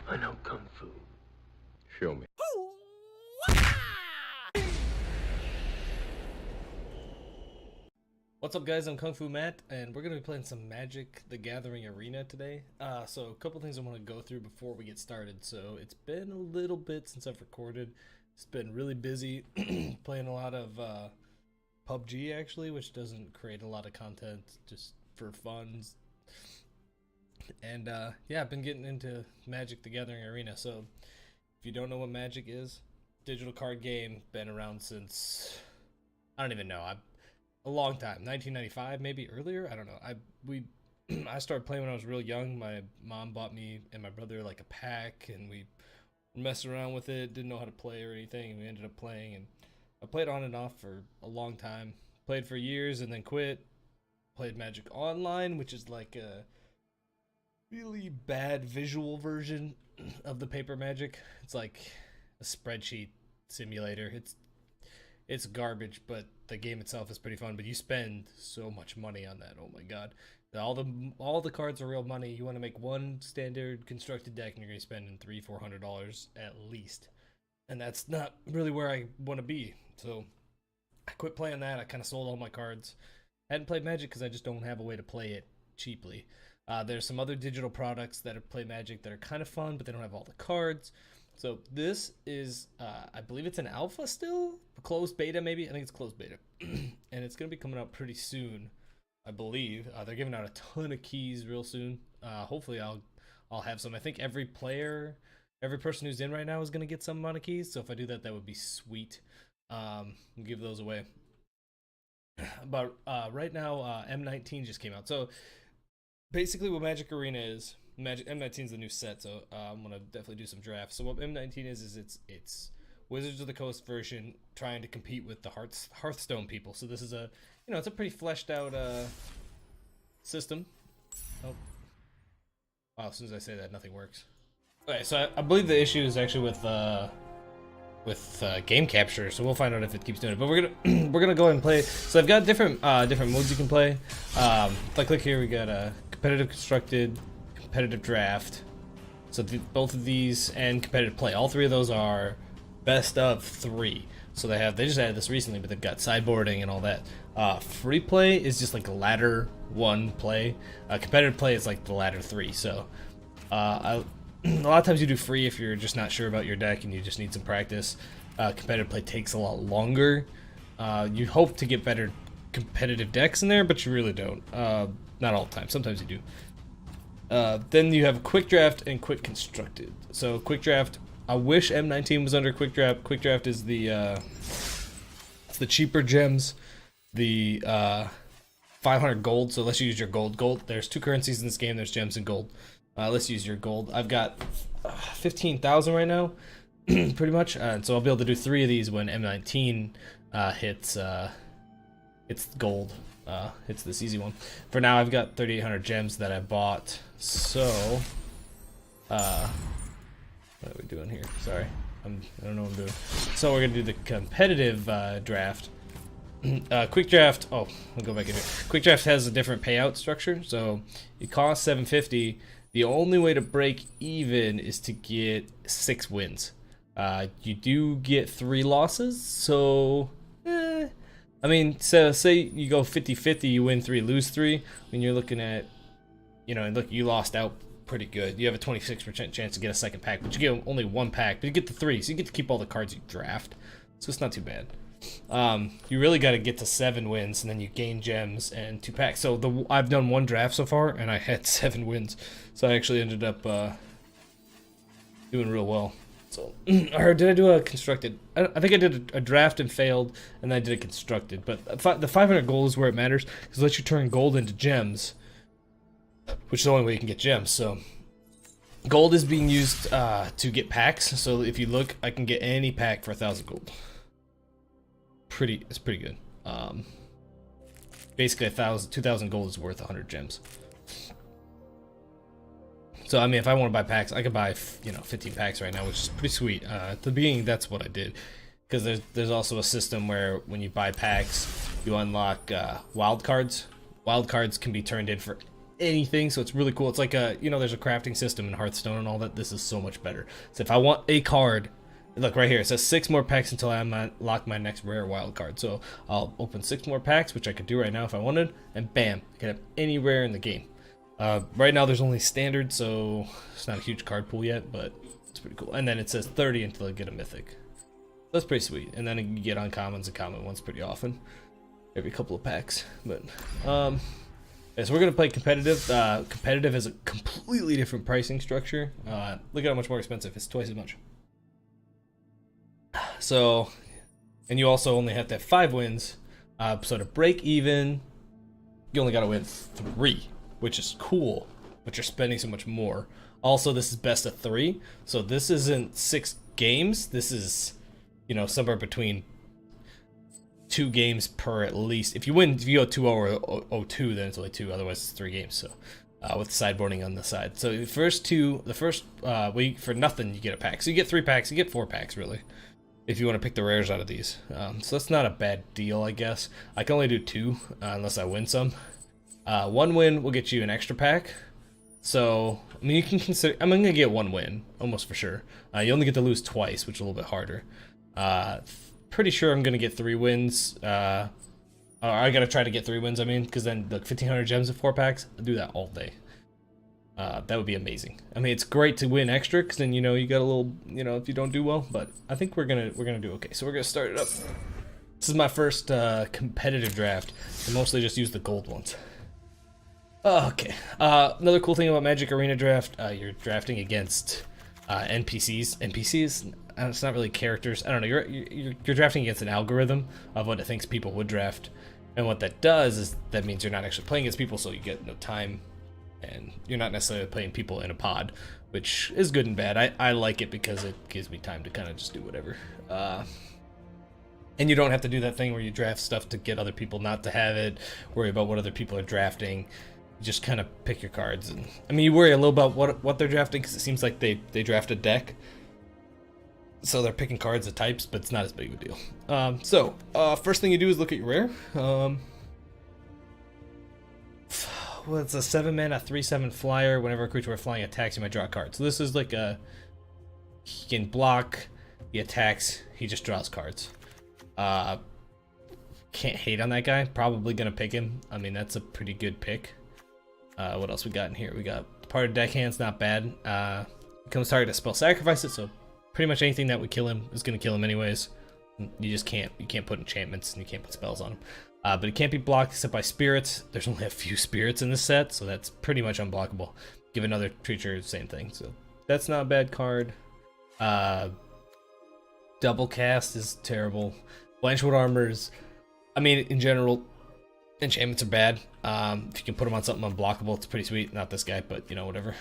I know Kung Fu. Show me. What's up, guys? I'm Kung Fu Matt, and we're gonna be playing some Magic: The Gathering Arena today. So a couple things I want to go through before we get started. So it's been a little bit since I've recorded. It's been really busy playing a lot of PUBG actually, which doesn't create a lot of content just for fun. And yeah, I've been getting into Magic: The Gathering Arena. So if you don't know what Magic is, digital card game, been around since I don't even know. A long time, 1995, maybe earlier. I don't know. I started playing when I was real young. My mom bought me and my brother like a pack, and we messed around with it. Didn't know how to play or anything, and we ended up playing. And I played on and off for a long time. Played for years and then quit. Played Magic Online, which is like a really bad visual version of the paper Magic. It's like a spreadsheet simulator. It's garbage, but the game itself is pretty fun. But you spend so much money on that. Oh my god, all the cards are real money. You want to make one standard constructed deck, and you're gonna be spending $300-400 at least, and that's not really where I want to be. So I quit playing that. I kind of sold all my cards. I hadn't played Magic because I just don't have a way to play it cheaply. There's some other digital products that play Magic that are kind of fun, but they don't have all the cards. So this is, I believe it's an alpha still, closed beta maybe. I think it's closed beta, and it's gonna be coming out pretty soon, I believe. They're giving out a ton of keys real soon. Hopefully, I'll have some. I think every person who's in right now is gonna get some amount of keys. So if I do that, that would be sweet. Give those away. But right now, M19 just came out. So basically, what Magic Arena is. Magic M19 is the new set, so I'm gonna definitely do some drafts. So what M19 is it's Wizards of the Coast version trying to compete with the Hearthstone people. So this is it's a pretty fleshed out system. Oh, wow! As soon as I say that, nothing works. Okay, so I believe the issue is actually with game capture. So we'll find out if it keeps doing it. But we're gonna we're gonna go ahead and play. So I've got different modes you can play. If I click here, we got a competitive constructed, competitive draft. So both of these and competitive play, all three of those are best of 3. So they just added this recently, but they've got sideboarding and all that. Free play is just like ladder 1 play. Competitive play is like the ladder 3. So a lot of times you do free if you're just not sure about your deck and you just need some practice. Competitive play takes a lot longer. You hope to get better competitive decks in there, but you really don't. Not all the time. Sometimes you do. Then you have quick draft and quick constructed. So quick draft, I wish M19 was under quick draft. Quick draft is it's the cheaper gems, the 500 gold. So let's use your gold. There's 2 currencies in this game. There's gems and gold. Let's use your gold. I've got 15,000 right now, pretty much. And so I'll be able to do 3 of these when M19 hits gold. It's this easy one. For now, I've got 3,800 gems that I bought. So, what are we doing here? Sorry, I don't know what I'm doing. So we're gonna do the competitive draft. Quick draft. Oh, I'll go back in here. Quick draft has a different payout structure. So it costs 750. The only way to break even is to get 6 wins. You do get 3 losses. So. I mean, so say you go 50-50, you win 3, lose 3. When you're looking at, and look, you lost out pretty good. You have a 26% chance to get a second pack, but you get only 1 pack, but you get the 3, so you get to keep all the cards you draft. So it's not too bad. You really got to get to 7 wins, and then you gain gems and 2 packs. So I've done 1 draft so far, and I had 7 wins. So I actually ended up doing real well. So, or did I do a constructed? I think I did a draft and failed, and then I did a constructed. But the 500 gold is where it matters, because it lets you turn gold into gems, which is the only way you can get gems. So, gold is being used to get packs. So if you look, I can get any pack for 1,000 gold. It's pretty good. Basically, 2,000 gold is worth 100 gems. So I mean, if I want to buy packs, I could buy 15 packs right now, which is pretty sweet. At the beginning, that's what I did, because there's also a system where when you buy packs, you unlock wild cards. Wild cards can be turned in for anything, so it's really cool. It's like a, you know, there's a crafting system in Hearthstone and all that. This is so much better. So if I want a card, look right here, it says 6 more packs until I unlock my next rare wild card. So I'll open 6 more packs, which I could do right now if I wanted, and bam, I can have any rare in the game. Right now there's only standard, so it's not a huge card pool yet, but it's pretty cool. And then it says 30 until I get a mythic. That's pretty sweet. And then you get uncommons and common ones pretty often, every couple of packs. But yeah, so we're gonna play competitive. Competitive is a completely different pricing structure. Look at how much more expensive. It's twice as much. So, and you also only have to have 5 wins. So to break even, you only gotta win 3, which is cool, but you're spending so much more. Also, this is best of 3, so this isn't 6 games. This is, you know, somewhere between 2 games per at least. If you win, if you go 2-0 or 0-2, then it's only 2. Otherwise, it's 3 games. So, with sideboarding on the side. So the first week for nothing, you get a pack. So you get 3 packs. You get 4 packs really, if you want to pick the rares out of these. So that's not a bad deal, I guess. I can only do 2 unless I win some. 1 win will get you an extra pack. So I mean, you can consider. I'm gonna get 1 win almost for sure. You only get to lose twice, which is a little bit harder. Pretty sure I'm gonna get 3 wins. I gotta try to get 3 wins. I mean, because then the 1,500 gems of 4 packs, I'll do that all day. That would be amazing. I mean, it's great to win extra, because then, you know, you got a little, you know, if you don't do well. But I think we're gonna do okay. So we're gonna start it up. This is my first competitive draft. I mostly just use the gold ones. Okay. Another cool thing about Magic Arena Draft, you're drafting against NPCs. NPCs. It's not really characters. I don't know. You're drafting against an algorithm of what it thinks people would draft, and what that does is that means you're not actually playing against people, so you get no time, and you're not necessarily playing people in a pod, which is good and bad. I like it because it gives me time to kind of just do whatever. And you don't have to do that thing where you draft stuff to get other people not to have it, worry about what other people are drafting. You just kind of pick your cards, and I mean, you worry a little about what they're drafting, because it seems like they draft a deck. So they're picking cards of types, but it's not as big of a deal. First thing you do is look at your rare. Well, it's a 7-mana 3/7 flyer. Whenever a creature with flying attacks, you might draw a card. So this is like he can block, he attacks, he just draws cards. Can't hate on that guy. Probably gonna pick him. I mean, that's a pretty good pick. What else we got in here? We got part of deckhand's not bad. Becomes target to spell sacrifice it, so pretty much anything that would kill him is going to kill him anyways. You can't put enchantments, and you can't put spells on him. But it can't be blocked except by spirits. There's only a few spirits in this set, so that's pretty much unblockable. Give another creature the same thing, so that's not a bad card. Double cast is terrible. Blanchwood Armors, I mean, in general, enchantments are bad. If you can put them on something unblockable, it's pretty sweet. Not this guy, but you know, whatever.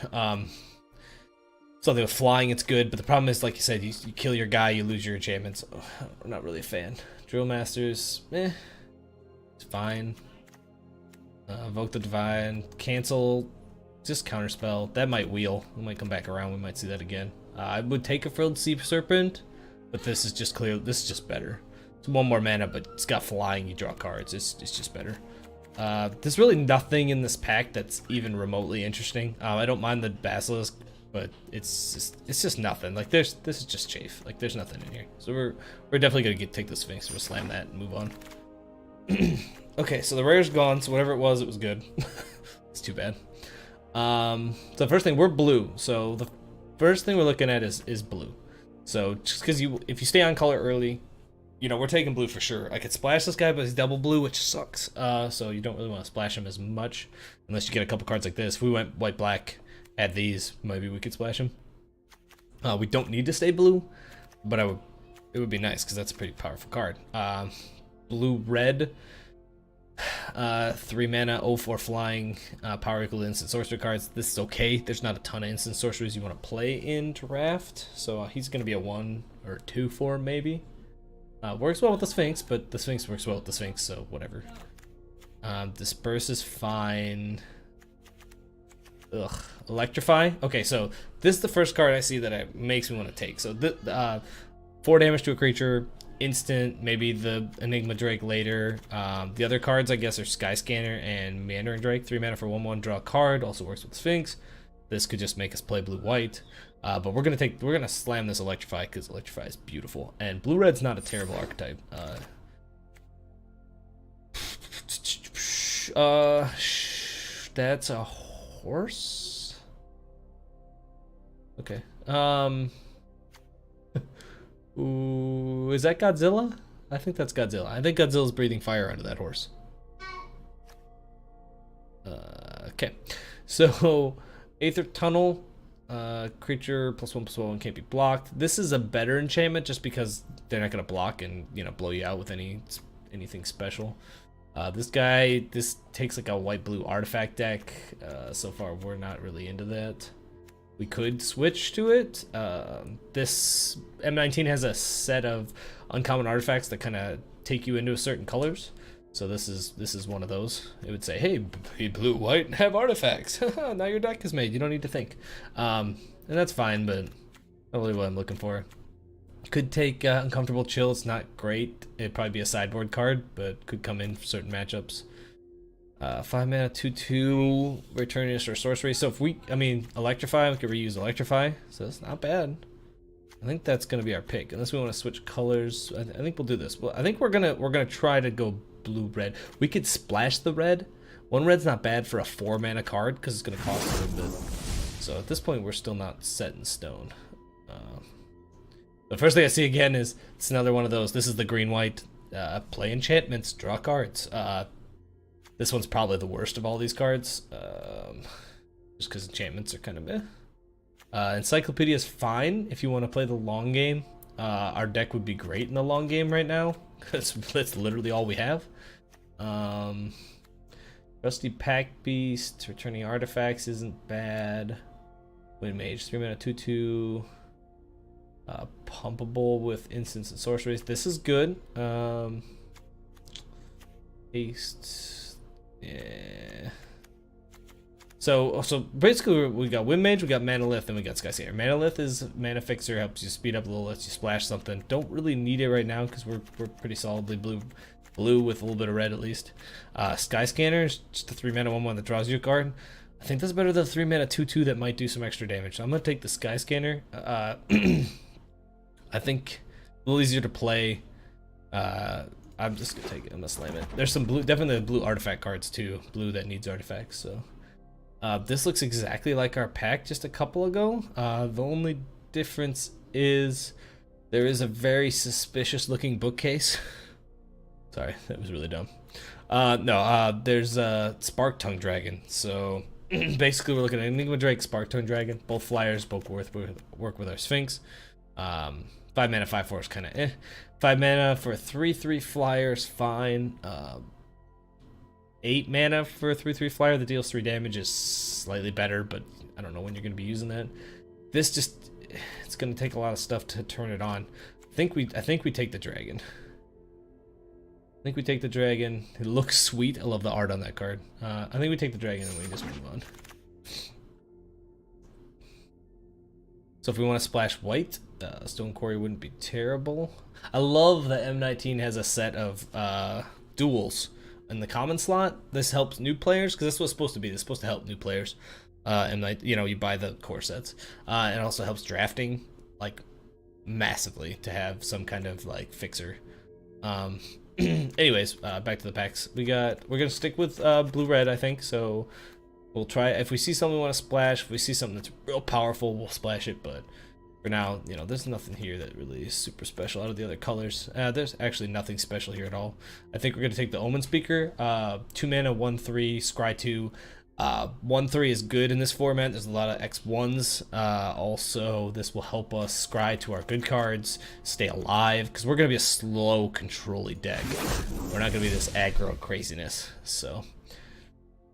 Something with flying, it's good, but the problem is, like you said, you kill your guy, you lose your enchantments. Oh, I'm not really a fan. Drill Masters, it's fine. Evoke the Divine, cancel, just counterspell. That might wheel. We might come back around. We might see that again. I would take a Frilled Sea Serpent, but this is just clear. This is just better. It's 1 more mana, but it's got flying. You draw cards. It's just better. There's really nothing in this pack that's even remotely interesting. I don't mind the Basilisk, but it's just nothing. Like this is just chafe. Like there's nothing in here. So we're definitely gonna take the Sphinx. We'll slam that and move on. Okay, so the rare's gone. So whatever it was good. It's too bad. So the first thing, we're blue. So the first thing we're looking at is blue. So just because if you stay on color early, you know, we're taking blue for sure. I could splash this guy, but he's double blue, which sucks. So you don't really want to splash him as much unless you get a couple cards like this. If we went white black, had these, maybe we could splash him. We don't need to stay blue, but it would be nice because that's a pretty powerful card. Blue red, 3 mana, 0/4 flying, power equal to instant sorcery cards. This is okay. There's not a ton of instant sorceries you want to play in draft, so he's gonna be a 1 or 2 for him maybe. Works well with the Sphinx, but the Sphinx works well with the Sphinx, so whatever. Disperse is fine. Ugh. Electrify. Okay, so this is the first card I see that makes me want to take. So 4 damage to a creature, instant, maybe the Enigma Drake later. The other cards, I guess, are Sky Scanner and Meandering Drake. 3 mana for 1/1, draw a card. Also works with Sphinx. This could just make us play blue-white. But we're gonna slam this Electrify because Electrify is beautiful. And blue-red's not a terrible archetype. That's a horse? Okay. Ooh, is that Godzilla? I think that's Godzilla. I think Godzilla's breathing fire out of that horse. Okay. So, Aether Tunnel, creature +1/+1 can't be blocked. This is a better enchantment just because they're not gonna block and, you know, blow you out with anything special. This guy, this takes like a white-blue artifact deck. So far, we're not really into that. We could switch to it. This M19 has a set of uncommon artifacts that kind of take you into certain colors. So this is one of those. It would say, hey, be blue, white, and have artifacts. Now your deck is made. You don't need to think. And that's fine, but not really what I'm looking for. Could take Uncomfortable Chill. It's not great. It'd probably be a sideboard card, but could come in for certain matchups. 5 mana, 2/2, Returnist or Sorcery. So if Electrify, we could reuse Electrify. So that's not bad. I think that's gonna be our pick, unless we want to switch colors. I think we'll do this. Well, I think we're gonna try to go blue-red. We could splash the red. 1 red's not bad for a 4 mana card because it's gonna cost a little bit. So at this point, we're still not set in stone. The first thing I see again is it's another one of those. This is the green-white. Play enchantments, draw cards. This one's probably the worst of all these cards, just because enchantments are kind of meh. Encyclopedia is fine if you want to play the long game. Our deck would be great in the long game right now, because that's literally all we have. Rusty Pack Beast, returning artifacts isn't bad. Wind Mage, 3 mana, 2/2. Pumpable with instants and sorceries. This is good. Haste. Yeah. So basically we got Wind Mage, we got Manalith, and we got Sky Scanner. Manalith is mana fixer, helps you speed up a little, lets you splash something. Don't really need it right now because we're pretty solidly blue with a little bit of red at least. Sky Scanner is just a 3 mana 1/1 that draws you a card. I think that's better than a 3 mana 2/2 that might do some extra damage. So I'm gonna take the Sky Scanner. I think a little easier to play. I'm just gonna take it. I'm gonna slam it. There's some blue, definitely blue artifact cards too. Blue that needs artifacts. So this looks exactly like our pack just a couple ago. The only difference is there is a very suspicious looking bookcase. Sorry, that was really dumb. There's a Spark Tongue Dragon. So basically, we're looking at Enigma Drake, Spark Tongue Dragon, both flyers, both work with our Sphinx. 5 mana, 5/4 is kind of eh. 5 mana for 3/3 flyer is fine. 8 mana for a 3/3 flyer that deals 3 damage is slightly better, but I don't know when you're going to be using that. This just, it's going to take a lot of stuff to turn it on. I think we take the dragon. I think we take the dragon. It looks sweet. I love the art on that card. I think we take the dragon and we just move on. So if we want to splash white, Stone Quarry wouldn't be terrible. I love that M19 has a set of duels in the common slot. This helps new players because that's what it's supposed to be. It's supposed to help new players. And you buy the core sets. It also helps drafting like massively to have some kind of like fixer. Anyways, back to the packs. We're gonna stick with blue-red, I think. So we'll try. If we see something we want to splash, if we see something that's real powerful, we'll splash it. But for now, there's nothing here that really is super special out of the other colors. There's actually nothing special here at all. I think we're gonna take the Omen Speaker. 2 mana, 1/3, scry 2. 1/3 is good in this format. There's a lot of X1s. Also, this will help us scry to our good cards, stay alive, because we're gonna be a slow, controlly deck. We're not gonna be this aggro craziness. So,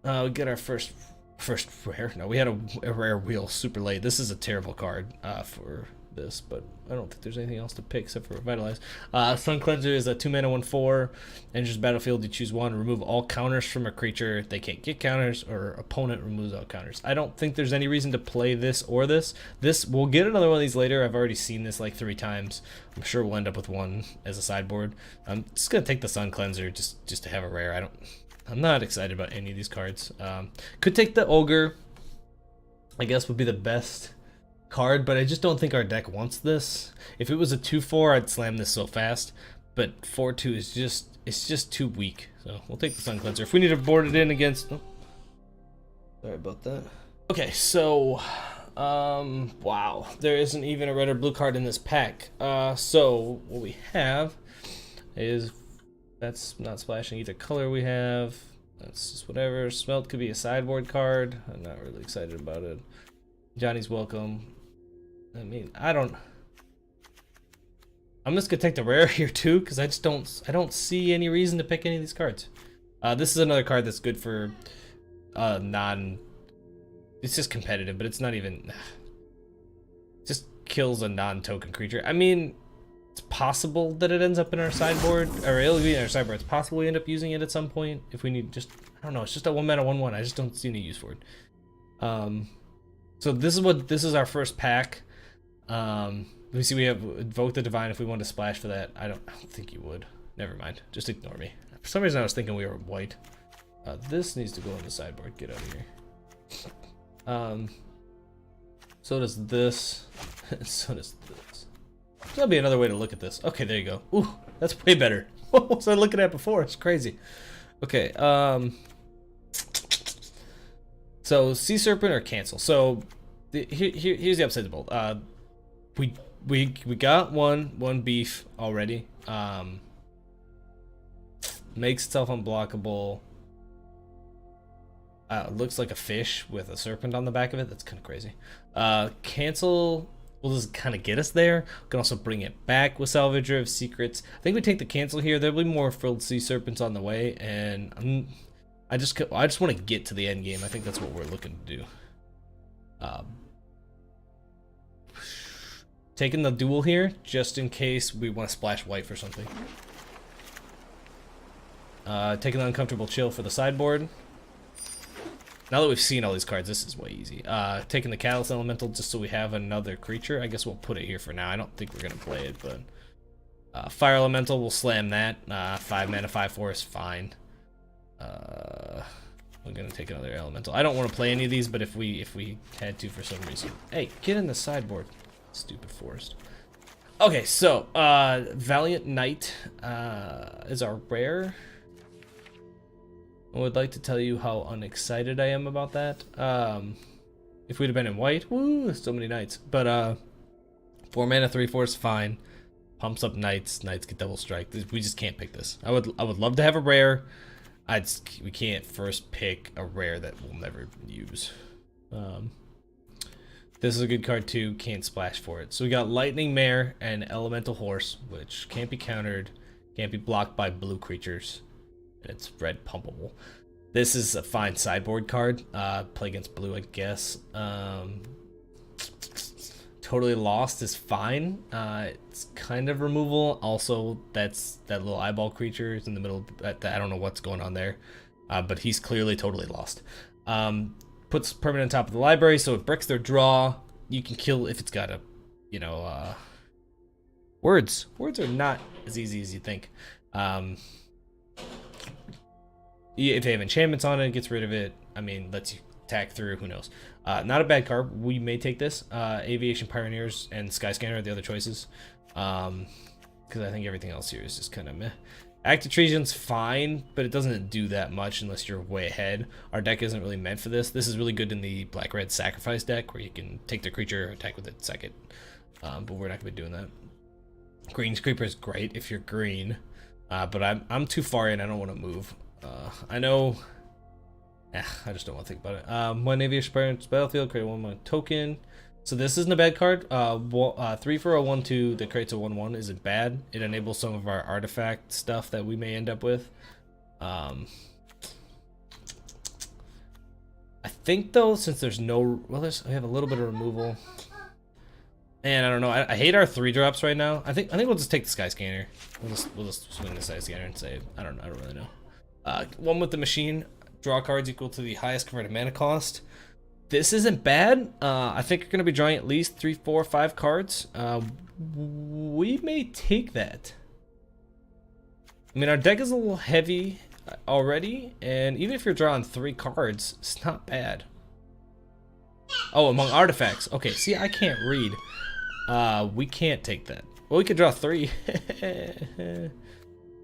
we get our first rare. No, we had a rare wheel super late. This is a terrible card for this, but I don't think there's anything else to pick except for Revitalize. Sun Cleanser is a 2-mana 1/4. Enters battlefield, you choose one. Remove all counters from a creature. They can't get counters, or opponent removes all counters. I don't think there's any reason to play this or this. We'll get another one of these later. I've already seen this like 3 times. I'm sure we'll end up with one as a sideboard. I'm just gonna take the Sun Cleanser just to have a rare. I'm not excited about any of these cards. Could take the Ogre. I guess would be the best card, but I just don't think our deck wants this. If it was a 2/4, I'd slam this so fast, but 4/2 is just too weak. So we'll take the Sun Cleanser. If we need to board it in against, oh, sorry about that. Okay, so wow, there isn't even a red or blue card in this pack. So what we have is, that's not splashing either color we have. That's just whatever. Smelt could be a sideboard card. I'm not really excited about it. Johnny's Welcome. I mean, I'm just gonna take the rare here too, because I don't see any reason to pick any of these cards. This is another card that's good for it's just competitive, but it's not even, just kills a non-token creature. I mean, it's possible that it ends up in our sideboard, or it'll be in our sideboard. It's possible we end up using it at some point if we need, just, I don't know, it's just a 1-mana 1/1. I just don't see any use for it. So this is our first pack. Let me see, we have Invoke the Divine if we want to splash for that. I don't think you would. Never mind. Just ignore me. For some reason I was thinking we were white. This needs to go on the sideboard. Get out of here. So does this. So does this. That'll be another way to look at this. Okay, there you go. Ooh, that's way better. What was I looking at before? It's crazy. Okay, so Sea Serpent or cancel. So here's the upside of the bolt. We got one beef already. Makes itself unblockable. Looks like a fish with a serpent on the back of it. That's kind of crazy. Cancel will just kind of get us there. We can also bring it back with Salvager of Secrets. I think we take the cancel here. There'll be more Frilled Sea Serpents on the way, and I just want to get to the end game. I think that's what we're looking to do. Taking the duel here, just in case we want to splash white for something. Taking the Uncomfortable Chill for the sideboard. Now that we've seen all these cards, this is way easy. Taking the Catalyst Elemental just so we have another creature. I guess we'll put it here for now. I don't think we're going to play it, but... Fire Elemental, we'll slam that. 5 mana, 5/4 is fine. We're going to take another Elemental. I don't want to play any of these, but if we had to for some reason. Hey, get in the sideboard. Stupid forest. Okay, so, Valiant Knight is our rare. I would like to tell you how unexcited I am about that. If we'd have been in white, woo, so many knights. But 4 mana, 3/4 is fine. Pumps up knights. Knights get double strike. We just can't pick this. I would love to have a rare. We can't first pick a rare that we'll never use. This is a good card too. Can't splash for it. So we got Lightning Mare and Elemental Horse, which can't be countered, can't be blocked by blue creatures. It's red pumpable. This is a fine sideboard card. Play against blue, I guess. Totally Lost is fine. It's kind of removal. Also, that's that little eyeball creature is in the middle. I don't know what's going on there, but he's clearly totally lost. Puts permanent on top of the library, so it breaks their draw. You can kill if it's got a, words. Words are not as easy as you think. If they have enchantments on it, it gets rid of it. I mean, lets you attack through. Who knows? Not a bad card. We may take this. Aviation Pioneers and Skyscanner are the other choices. Because I think everything else here is just kind of meh. Active Treason's fine, but it doesn't do that much unless you're way ahead. Our deck isn't really meant for this. This is really good in the Black-Red Sacrifice deck, where you can take the creature, attack with it second. But we're not going to be doing that. Green Creeper is great if you're green, but I'm too far in. I don't want to move. I know. I just don't want to think about it. One Aviation Pioneers battlefield, create 1 token. So this isn't a bad card. 3 for a 1/2 that creates a 1/1 isn't bad. It enables some of our artifact stuff that we may end up with. I think though, since there's no, we have a little bit of removal. Man, I don't know. I hate our 3-drops right now. I think we'll just take the Sky Scanner. We'll just swing the Sky Scanner and say I don't really know. One with the machine. Draw cards equal to the highest converted mana cost. This isn't bad. I think you're gonna be drawing at least 3, 4, 5 cards. We may take that. I mean, our deck is a little heavy already, and even if you're drawing 3 cards, it's not bad. Oh, among artifacts. Okay, see, I can't read. We can't take that. Well, we could draw 3.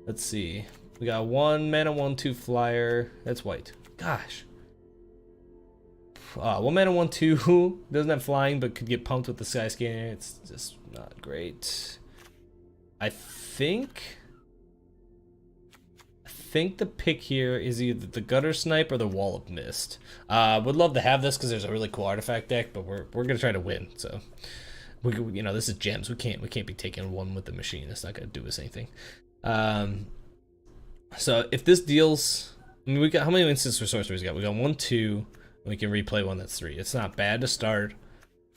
Let's see. We got 1 mana, 1/2 flyer. That's white. Gosh. 1 mana, 1/2. Doesn't have flying, but could get pumped with the Sky Scanner. It's just not great. I think the pick here is either the Gutter Snipe or the Wall of Mist. Would love to have this because there's a really cool artifact deck, but we're gonna try to win. So you know, this is gems. We can't be taking one with the machine. That's not gonna do us anything. So if this deals, I mean, we got how many instants for sorceries? We got 1, 2. And we can replay one that's 3. It's not bad to start.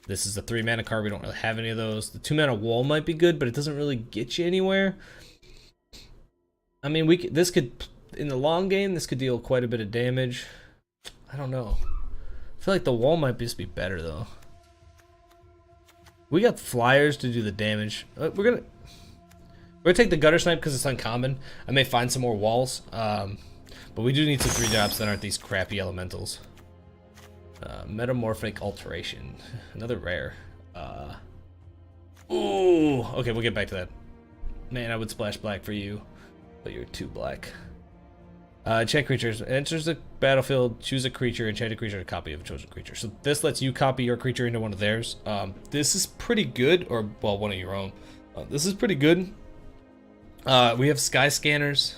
This is a 3 mana card. We don't really have any of those. The 2 mana wall might be good, but it doesn't really get you anywhere. I mean, this could, in the long game, this could deal quite a bit of damage. I don't know. I feel like the wall might just be better though. We got flyers to do the damage. We're gonna take the Gutter Snipe because it's uncommon. I may find some more walls, but we do need some 3-drops that aren't these crappy elementals. Metamorphic Alteration, another rare. Ooh, okay, we'll get back to that. Man, I would splash black for you, but you're too black. Enchant creatures. Enters the battlefield, choose a creature, enchant a creature, a copy of a chosen creature. So this lets you copy your creature into one of theirs. This is pretty good, or well, one of your own. This is pretty good. We have Sky Scanners,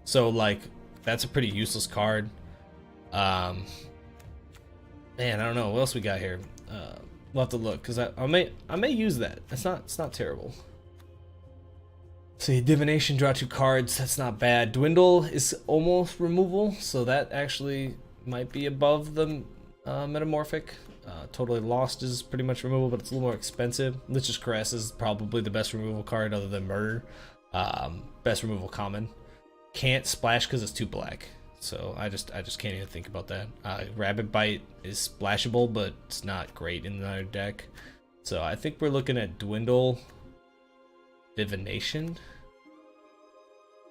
so like that's a pretty useless card. Man, I don't know what else we got here. We'll have to look because I may use that. It's not terrible. See, divination, draw 2 cards. That's not bad. Dwindle is almost removal, so that actually might be above the metamorphic. Totally Lost is pretty much removal, but it's a little more expensive. Lich's Caress is probably the best removal card other than Murder. Best removal common. Can't splash because it's too black. So I just can't even think about that. Rabbit Bite is splashable, but it's not great in our deck. So I think we're looking at Dwindle, Divination.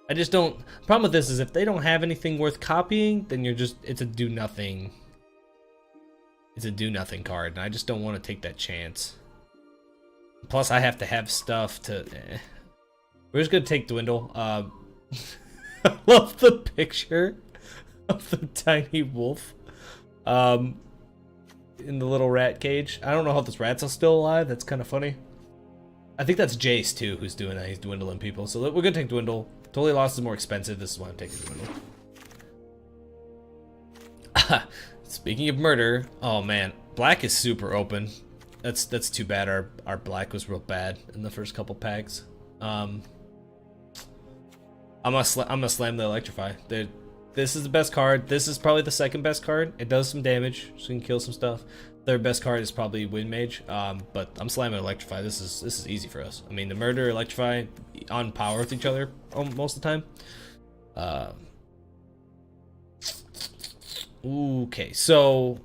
I just don't. The problem with this is if they don't have anything worth copying, then it's a do nothing. It's a do nothing card, and I just don't want to take that chance. Plus, I have to have stuff to. We're just gonna take Dwindle. I love the picture of the tiny wolf in the little rat cage. I don't know how this rat's still alive. That's kind of funny. I think that's Jace too who's doing that. He's dwindling people. So we're gonna take Dwindle. Totally Lost is more expensive. This is why I'm taking Dwindle. Speaking of Murder, oh man, black is super open. That's too bad. Our black was real bad in the first couple packs. I'm gonna slam the Electrify. This is the best card. This is probably the second best card. It does some damage, so you can kill some stuff. Third best card is probably Wind Mage. But I'm slamming Electrify. This is easy for us. I mean, the Murder, Electrify on power with each other most of the time. Okay, so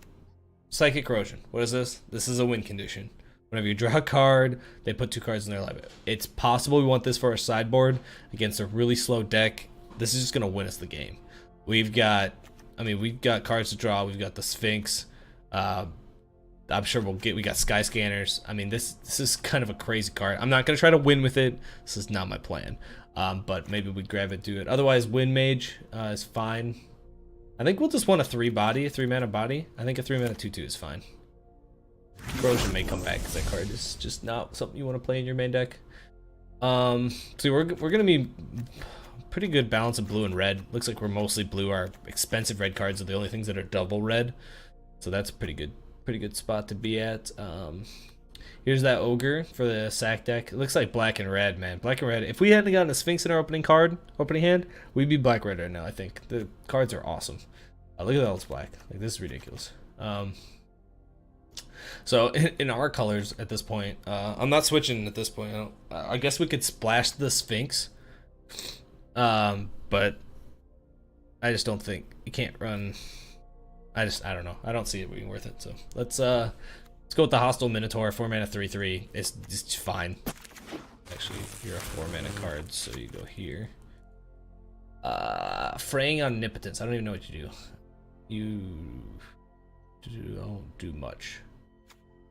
Psychic Corrosion. What is this? This is a win condition. Whenever you draw a card, they put 2 cards in their library. It's possible we want this for our sideboard against a really slow deck. This is just gonna win us the game. We've got cards to draw. We've got the Sphinx. I'm sure we got Sky Scanners. I mean, this is kind of a crazy card. I'm not gonna try to win with it. This is not my plan. But maybe we grab it, do it. Otherwise, Wind Mage is fine. I think we'll just want a 3 mana body. I think a 3 mana 2/2 is fine. Corrosion may come back because that card is just not something you want to play in your main deck. So we're gonna be pretty good balance of blue and red. Looks like we're mostly blue. Our expensive red cards are the only things that are double red, so that's a pretty good spot to be at. Here's that Ogre for the sack deck. It looks like black and red, man. Black and red. If we hadn't gotten a Sphinx in our opening hand, we'd be black red right now. I think the cards are awesome. Look at all this black. Like, this is ridiculous. So in our colors at this point, I'm not switching at this point. I guess we could splash the Sphinx, but I just don't think you can't run. I don't know. I don't see it being worth it. So let's go with the Hostile Minotaur, 4 mana 3/3. It's fine. Actually, you're a 4 mana card, so you go here. Fraying Omnipotence. I don't even know what you do. You don't do much.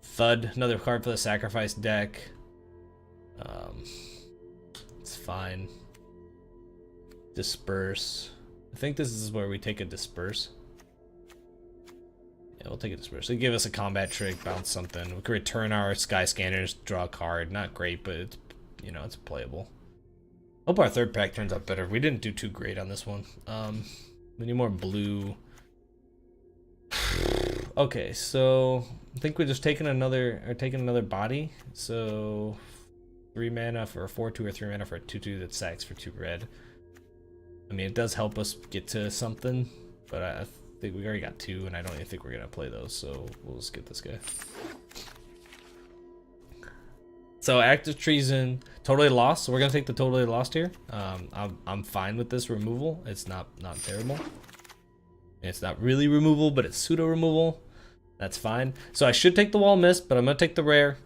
Thud, another card for the sacrifice deck. It's fine. Disperse. I think this is where we take a disperse. Yeah, we'll take a disperse. They give us a combat trick, bounce something. We can return our Sky Scanners, draw a card. Not great, but it's, you know, it's playable. Hope our third pack turns out better. We didn't do too great on this one. We need more blue. Okay, so I think we're just taking another body. So 3 mana for a 4/2 or 3 mana for a 2/2 that sacks for 2 red. I mean, it does help us get to something, but I think we already got 2, and I don't even think we're gonna play those. So we'll just get this guy. So Active Treason, Totally Lost. So we're gonna take the Totally Lost here. I'm fine with this removal. It's not terrible. It's not really removal, but it's pseudo removal. That's fine. So I should take the Wall Mist, but I'm gonna take the rare.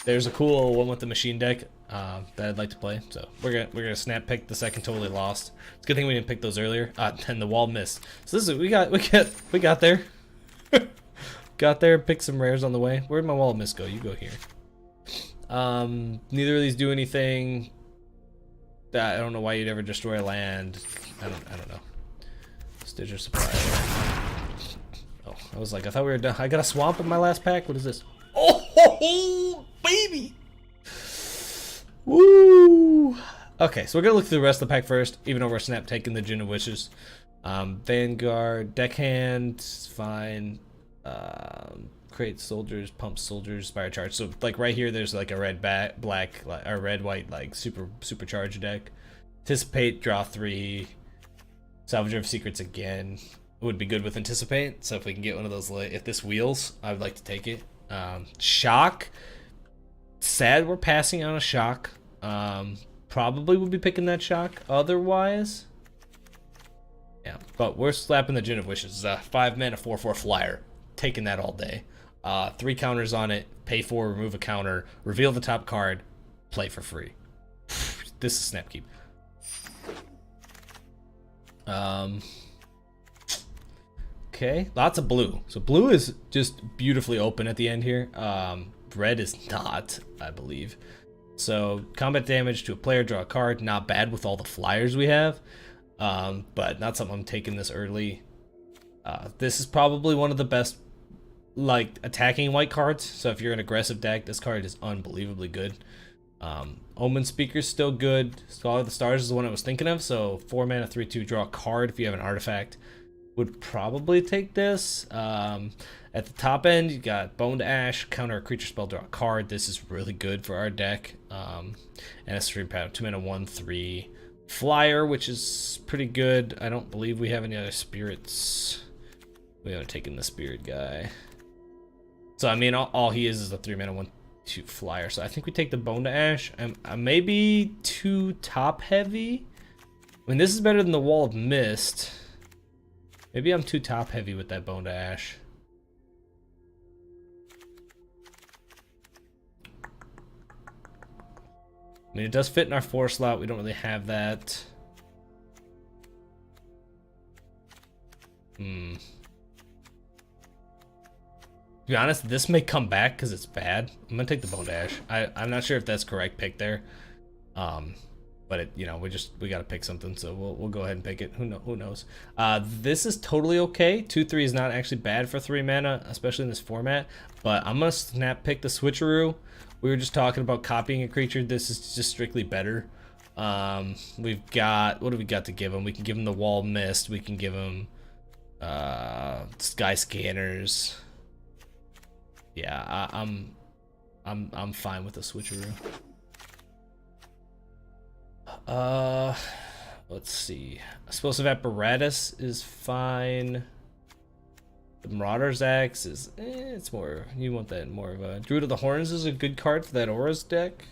There's a cool one with the machine deck that I'd like to play. So we're gonna snap pick the second Totally Lost. It's a good thing we didn't pick those earlier. And the Wall Mist. So this is we got there. Got there, picked some rares on the way. Where'd my Wall of Mist go? You go here. Neither of these do anything. I don't know why you'd ever destroy a land. I don't know. Stitcher Supply. Oh, I was like, I thought we were done. I got a swamp in my last pack. What is this? Oh, baby! Woo! Okay, so we're gonna look through the rest of the pack first, even though we're snap taking the Djinn of Wishes. Vanguard, deckhand, fine. Create soldiers, pump soldiers, fire charge. So like right here, there's like a red black or red white like supercharged deck. Anticipate, draw 3. Salvager of Secrets again would be good with Anticipate. So if we can get one of those, if this wheels, I would like to take it. Shock. Sad we're passing on a shock. Probably would be picking that shock. Otherwise, yeah. But we're slapping the Djinn of Wishes. 5 mana 4/4 flyer. Taking that all day. 3 counters on it. Pay 4, remove a counter, reveal the top card, play for free. This is Snapkeep. Okay, lots of blue. So blue is just beautifully open at the end here. Red is not, I believe. So combat damage to a player, draw a card. Not bad with all the flyers we have, but not something I'm taking this early. This is probably one of the best like attacking white cards. So if you're an aggressive deck, this card is unbelievably good. Omen Speaker's still good. Scholar of the Stars is the one I was thinking of. So 4 mana 3/2, draw a card if you have an artifact. Would probably take this. At the top end, you got Bone to Ash, counter a creature spell, draw a card. This is really good for our deck. And a stream pattern, 2 mana 1/3 flyer, which is pretty good. I don't believe we have any other spirits. We haven't taken the spirit guy. So I mean, all he is a 3 mana 1/2 flyer. So I think we take the Bone to Ash. I'm maybe too top heavy. I mean, this is better than the Wall of Mist. Maybe I'm too top heavy with that Bone to Ash. I mean, it does fit in our 4 slot. We don't really have that. To be honest, this may come back because it's bad. I'm gonna take the Bone Dash. I'm not sure if that's correct pick there, but it, you know, we gotta pick something, so we'll go ahead and pick it. Who knows? This is totally okay. 2/3 is not actually bad for 3 mana, especially in this format. But I'm gonna snap pick the Switcheroo. We were just talking about copying a creature. This is just strictly better. We've got, what do we got to give him? We can give him the Wall Mist. We can give him Sky Scanners. Yeah, I'm fine with the Switcheroo. Let's see. Explosive Apparatus is fine. The Marauder's Axe is, it's more, you want that more of a... Druid of the Horns is a good card for that Aura's deck.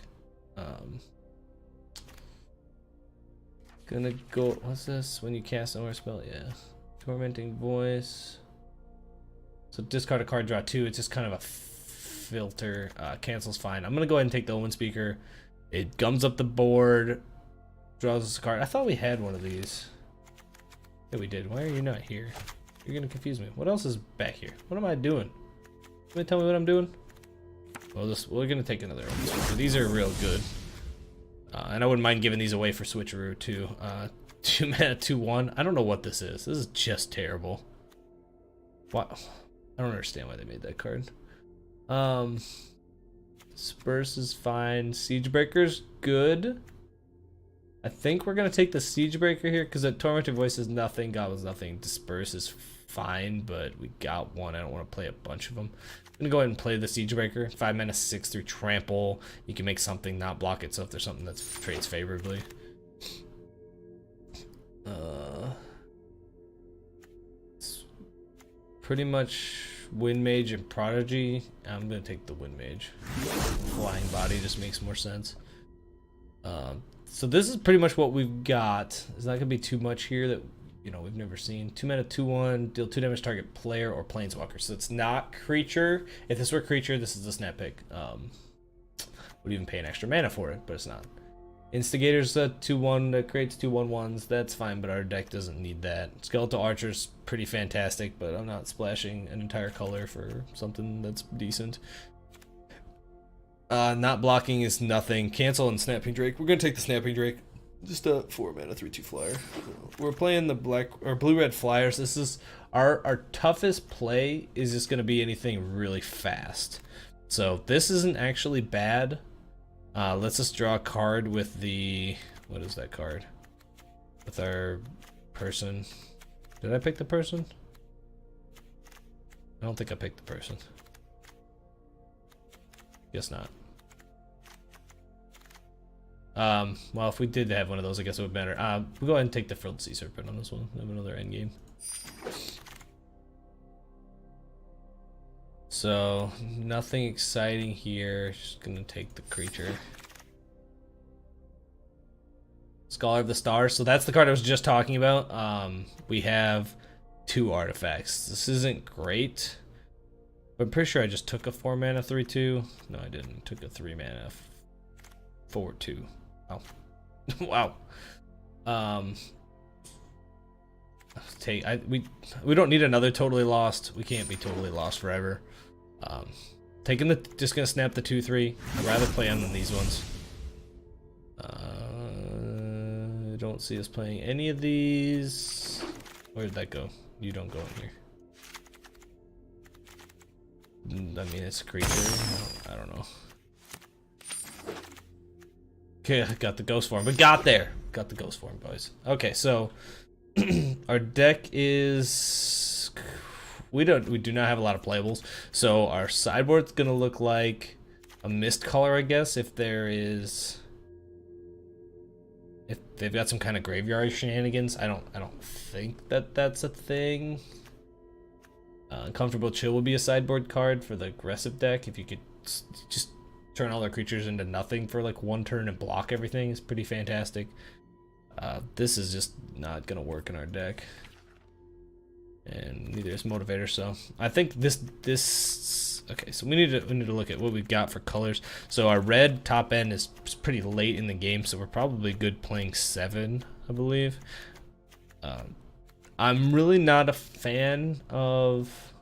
Gonna go, what's this? When you cast an Aura spell, yeah. Tormenting Voice. So discard a card, draw 2. It's just kind of a filter. Cancel's fine. I'm gonna go ahead and take the Omen Speaker. It gums up the board, draws us a card. I thought we had one of these. Yeah, we did. Why are you not here? You're gonna confuse me. What else is back here? What am I doing? Can you tell me what I'm doing? Well, we're gonna take another Omen Speaker. These are real good. And I wouldn't mind giving these away for Switcheroo too. 2 mana, 2/1. I don't know what this is. This is just terrible. Wow. I don't understand why they made that card. Disperse is fine. Siegebreaker's good. I think we're gonna take the Siegebreaker here because the Tormented Voice is nothing. Goblin's nothing. Disperse is fine, but we got one. I don't want to play a bunch of them. I'm gonna go ahead and play the Siegebreaker. 5 mana, 6/3 trample. You can make something not block it. So if there's something that trades favorably. It's pretty much Wind Mage and Prodigy. I'm gonna take the Wind Mage. Flying Body just makes more sense. So this is pretty much what we've got. There's not gonna be too much here that we've never seen. 2 mana, 2/1, deal 2 damage to target player or planeswalker. So it's not creature. If this were creature, this is the snap pick. Would even pay an extra mana for it, but it's not. Instigator's a 2/1 that creates 2/1/1s. That's fine, but our deck doesn't need that. Skeletal Archer's pretty fantastic, but I'm not splashing an entire color for something that's decent. Not blocking is nothing. Cancel and Snapping Drake. We're gonna take the Snapping Drake. Just a 4 mana 3/2 flyer. We're playing the blue-red flyers. This is our toughest play. Is just gonna be anything really fast. So this isn't actually bad. Let's just draw a card with the, what is that card? With our person. Did I pick the person? I don't think I picked the person. Guess not. Well, if we did have one of those, I guess it would matter. We'll go ahead and take the Frilled Sea Serpent on this one. Have another end game. So, nothing exciting here. Just gonna take the creature. Scholar of the Stars. So that's the card I was just talking about. We have 2 artifacts. This isn't great. But I'm pretty sure I just took a 4 mana 3/2. No, I didn't. Took a 3 mana 4/2. Wow. Wow. We don't need another Totally Lost. We can't be totally lost forever. Just gonna snap the 2/3. I'd rather play them than these ones. I don't see us playing any of these. Where did that go? You don't go in here. I mean, it's a creature. I don't know. Okay, I got the ghost form. We got there. Got the ghost form, boys. Okay, so our deck is, we do not have a lot of playables. So our sideboard's gonna look like a mist color, I guess, if they've got some kind of graveyard shenanigans. I don't think that's a thing. Comfortable Chill would be a sideboard card for the aggressive deck. If you could just turn all their creatures into nothing for like 1 turn and block everything, is pretty fantastic. This is just not gonna work in our deck, and neither is Motivator. So I think this. Okay, so we need to look at what we've got for colors. So our red top end is pretty late in the game, so we're probably good playing 7, I believe. I'm really not a fan of.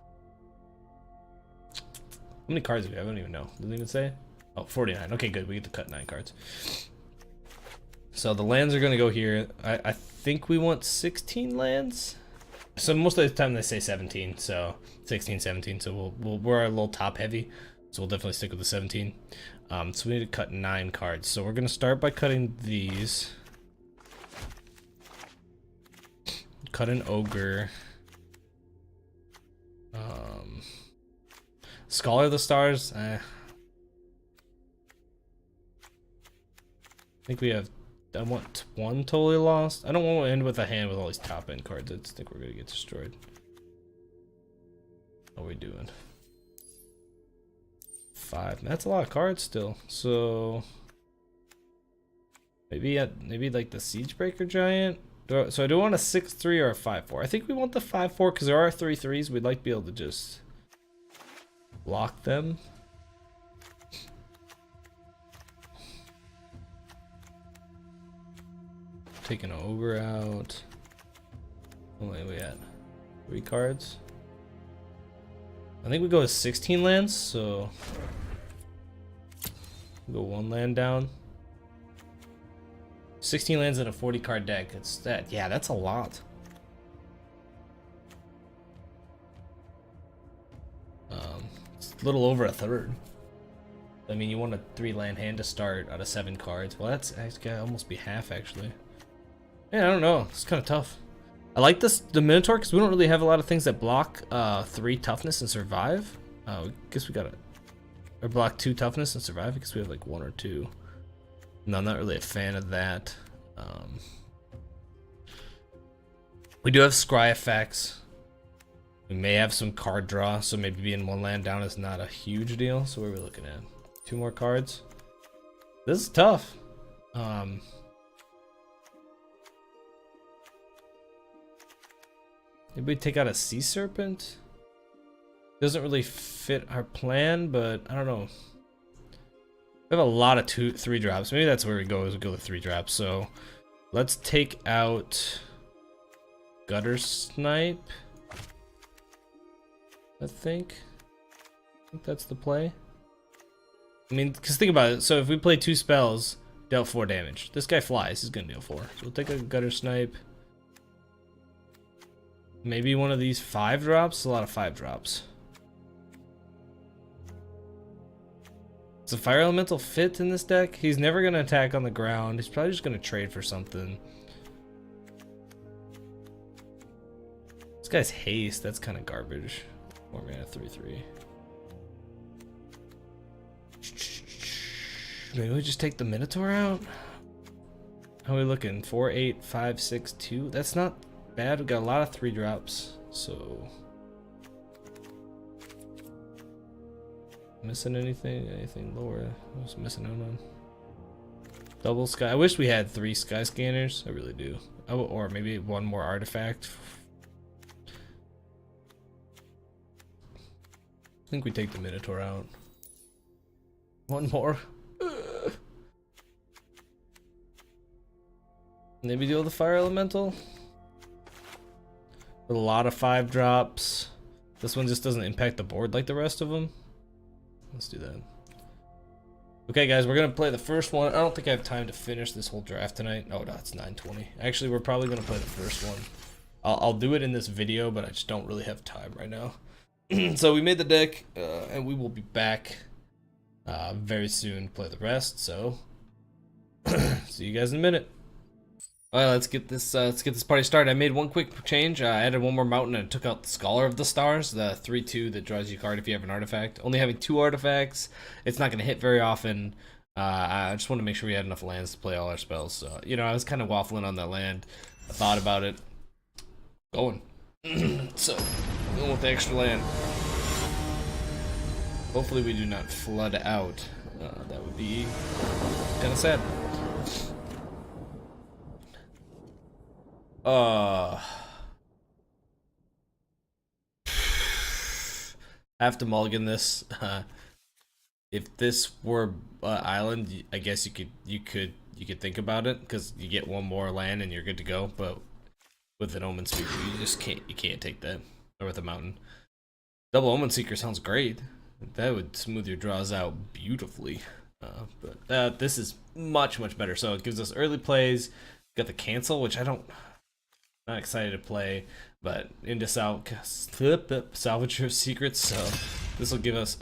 How many cards do we have? I don't even know. Doesn't it even say? Oh, 49. Okay, good. We get to cut 9 cards. So the lands are going to go here. I think we want 16 lands. So most of the time they say 17. So 16, 17. So we're a little top heavy. So we'll definitely stick with the 17. So we need to cut 9 cards. So we're going to start by cutting these. Cut an Ogre. Scholar of the Stars. I think we have. I want 1 Totally Lost. I don't want to end with a hand with all these top end cards. I just think we're gonna get destroyed. How are we doing? 5. That's a lot of cards still. So maybe like the Siegebreaker Giant. So I do want a 6-3 or a 5-4. I think we want the 5-4 because there are 3-3s. We'd like to be able to just block them. Taking an ogre out. How many we at? 3 cards. I think we go with 16 lands, so we'll go 1 land down. 16 lands in a 40 card deck. It's that. Yeah, that's a lot. It's a little over a third. I mean, you want a 3 land hand to start out of 7 cards. Well, that's gotta almost be half actually. Yeah, I don't know. It's kind of tough. I like the Minotaur because we don't really have a lot of things that block 3 toughness and survive. I guess we gotta or block 2 toughness and survive because we have like 1 or 2. No, I'm not really a fan of that. We do have scry effects. We may have some card draw, so maybe being 1 land down is not a huge deal. So what are we looking at? 2 more cards. This is tough. Maybe we take out a Sea Serpent. Doesn't really fit our plan, but I don't know. We have a lot of 2-3 drops. Maybe that's where we go. Is we go with 3 drops. So let's take out Gutter Snipe. I think that's the play. I mean, because think about it. So if we play 2 spells, dealt 4 damage. This guy flies. He's gonna deal 4. So we'll take a Gutter Snipe. Maybe one of these 5 drops. A lot of 5 drops. Does a Fire Elemental fit in this deck? He's never going to attack on the ground. He's probably just going to trade for something. This guy's haste. That's kind of garbage. 4 mana 3/3. Maybe we just take the Minotaur out? How are we looking? 4, 8, 5, 6, 2? That's not bad. We got a lot of 3 drops. So... missing anything? Anything lower? I was missing out on. Double sky. I wish we had 3 sky scanners. I really do. Or maybe 1 more artifact. I think we take the Minotaur out. 1 more. Maybe deal with the Fire Elemental. With a lot of 5 drops. This one just doesn't impact the board like the rest of them. Let's do that. Okay, guys, we're gonna play the first one. I don't think I have time to finish this whole draft tonight. Oh no, it's 9:20. Actually, we're probably gonna play the first one. I'll do it in this video, but I just don't really have time right now. So we made the deck, and we will be back very soon to play the rest. So see you guys in a minute. Alright, let's get this party started. I made 1 quick change. I added 1 more mountain and took out the Scholar of the Stars, the 3/2 that draws you a card if you have an artifact. Only having 2 artifacts, it's not going to hit very often. I just want to make sure we had enough lands to play all our spells. So, you know, I was kind of waffling on that land. I thought about it. Going. So, going with the extra land. Hopefully we do not flood out. That would be kind of sad. I have to mulligan this. If this were island, I guess you could think about it because you get 1 more land and you're good to go. But with an Omen Speaker, you can't take that. Or with a mountain, double Omen Seeker sounds great. That would smooth your draws out beautifully. But this is much better. So it gives us early plays. Got the cancel, which not excited to play, but into salvage your secrets. So this will give us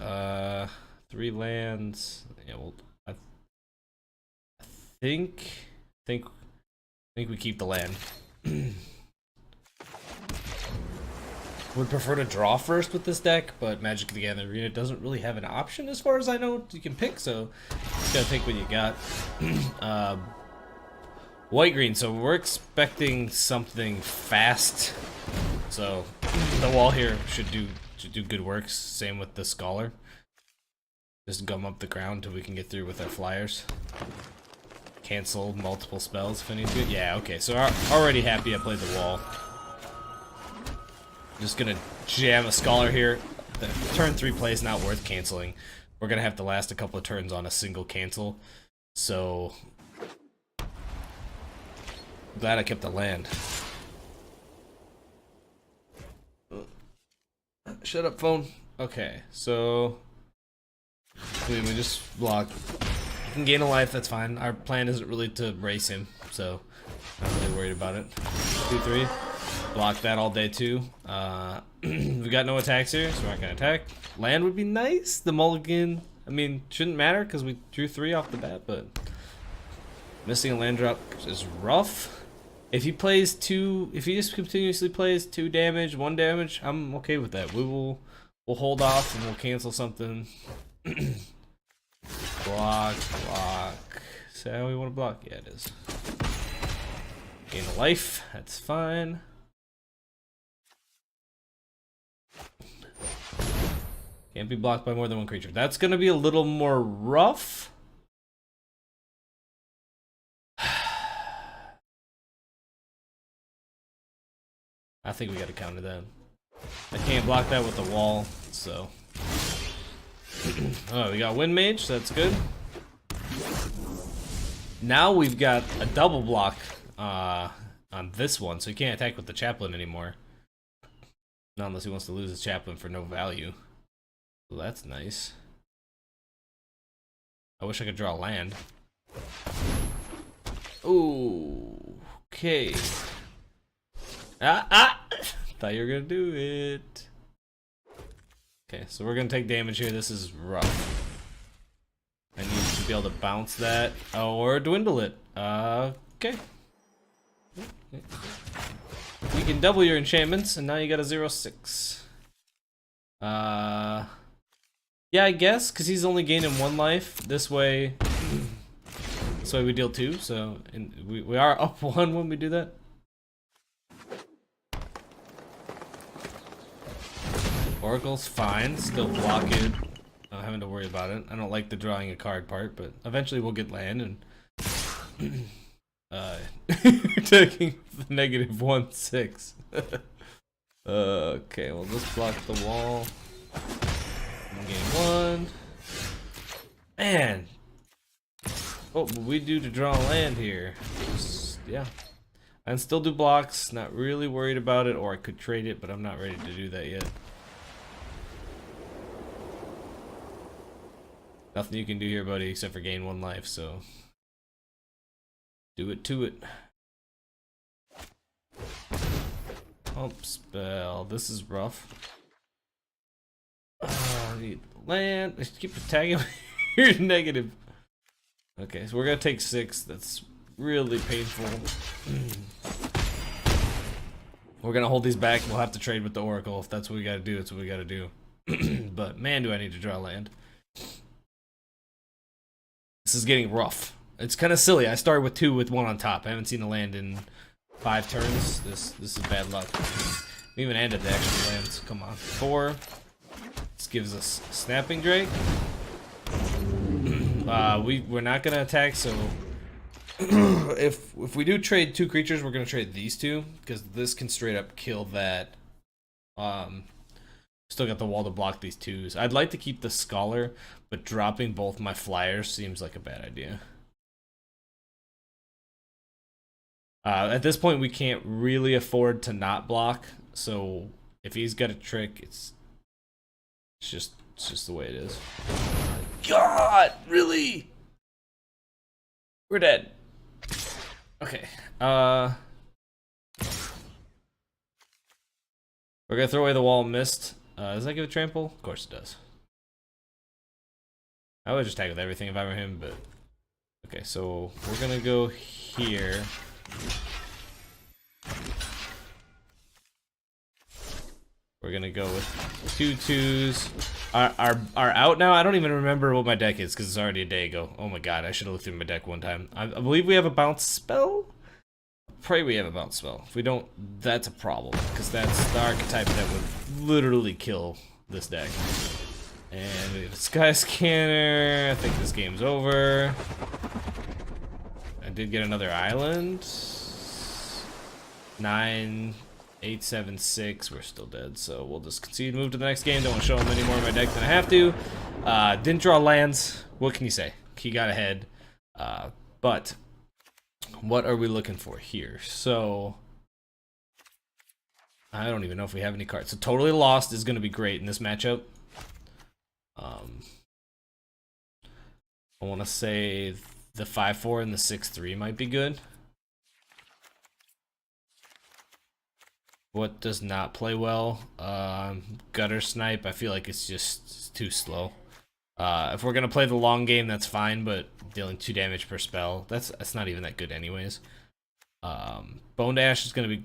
3 lands. Yeah, well, I think we keep the land. Would prefer to draw first with this deck, but Magic the Gathering Arena doesn't really have an option as far as I know you can pick. So just gotta take what you got. White green, so we're expecting something fast. So the wall here should do good works. Same with the Scholar. Just gum up the ground until we can get through with our flyers. Cancel multiple spells if I need to. Yeah, okay, so already happy I played the wall. Just gonna jam a Scholar here. The turn 3 play is not worth canceling. We're gonna have to last a couple of turns on a single cancel. So glad I kept the land. Shut up, phone. Okay, so we just block. You can gain a life, that's fine. Our plan isn't really to race him, so not really worried about it. 2-3. Block that all day too. We got no attacks here, so we're not gonna attack. Land would be nice. The mulligan, I mean, shouldn't matter because we drew 3 off the bat, but missing a land drop is rough. If he plays 2, if he just continuously plays 2 damage, 1 damage, I'm okay with that. We'll hold off and we'll cancel something. Block. Is that how we want to block? Yeah, it is. Gain a life, that's fine. Can't be blocked by more than 1 creature. That's gonna be a little more rough. I think we gotta counter that. I can't block that with the wall, so. Oh, we got Wind Mage, that's good. Now we've got a double block on this one, so he can't attack with the Chaplain anymore. Not unless he wants to lose his Chaplain for no value. So that's nice. I wish I could draw land. Ooh, okay. Thought you were gonna do it. Okay, so we're gonna take damage here. This is rough. I need to be able to bounce that or dwindle it. Okay. You can double your enchantments, and now you got a 0/6. Yeah, I guess, because he's only gaining 1 life. This way we deal 2. So we are up 1 when we do that. Oracle's fine, still block it. Not having to worry about it. I don't like the drawing a card part, but eventually we'll get land and taking the -1/6. Okay, we'll just block the wall. Game 1. Man, what would we do to draw land here? Yeah, and still do blocks. Not really worried about it, or I could trade it, but I'm not ready to do that yet. Nothing you can do here, buddy, except for gain 1 life, so do it to it. Pump spell. This is rough. I need land. I keep attacking. You're negative. Okay, so we're gonna take 6. That's really painful. We're gonna hold these back. We'll have to trade with the Oracle. If that's what we gotta do, that's what we gotta do. But man, do I need to draw land. This is getting rough. It's kind of silly. I started with 2 with 1 on top. I haven't seen a land in 5 turns. This is bad luck. We even ended the extra lands. Come on. 4. This gives us Snapping Drake. We're not gonna attack, so if we do trade 2 creatures, we're gonna trade these 2 because this can straight up kill that. Still got the wall to block these 2s. I'd like to keep the Scholar, but dropping both my flyers seems like a bad idea. At this point, we can't really afford to not block. So if he's got a trick, it's just the way it is. God, really? We're dead. Okay. We're gonna throw away the Wall of Mist. Does that give a trample? Of course it does. I would just tag with everything if I were him, but okay. So we're gonna go here. We're gonna go with 2 2s. Are out now. I don't even remember what my deck is because it's already a day ago. Oh my god, I should have looked through my deck one time. I believe we have a bounce spell. Pray we have a bounce spell. If we don't, that's a problem because that's the archetype that would literally kill this deck. And we have a Sky Scanner. I think this game's over. I did get another island. 9, 8, 7, 6. We're still dead, so we'll just concede, move to the next game. Don't want to show him any more of my deck than I have to. Didn't draw lands. What can you say? He got ahead. But what are we looking for here? So I don't even know if we have any cards. So Totally Lost is going to be great in this matchup. I want to say the 5-4 and the 6-3 might be good. What does not play well? Gutter Snipe. I feel like it's just too slow. If we're gonna play the long game, that's fine, but dealing 2 damage per spell, that's not even that good anyways. Bone to Ash is gonna be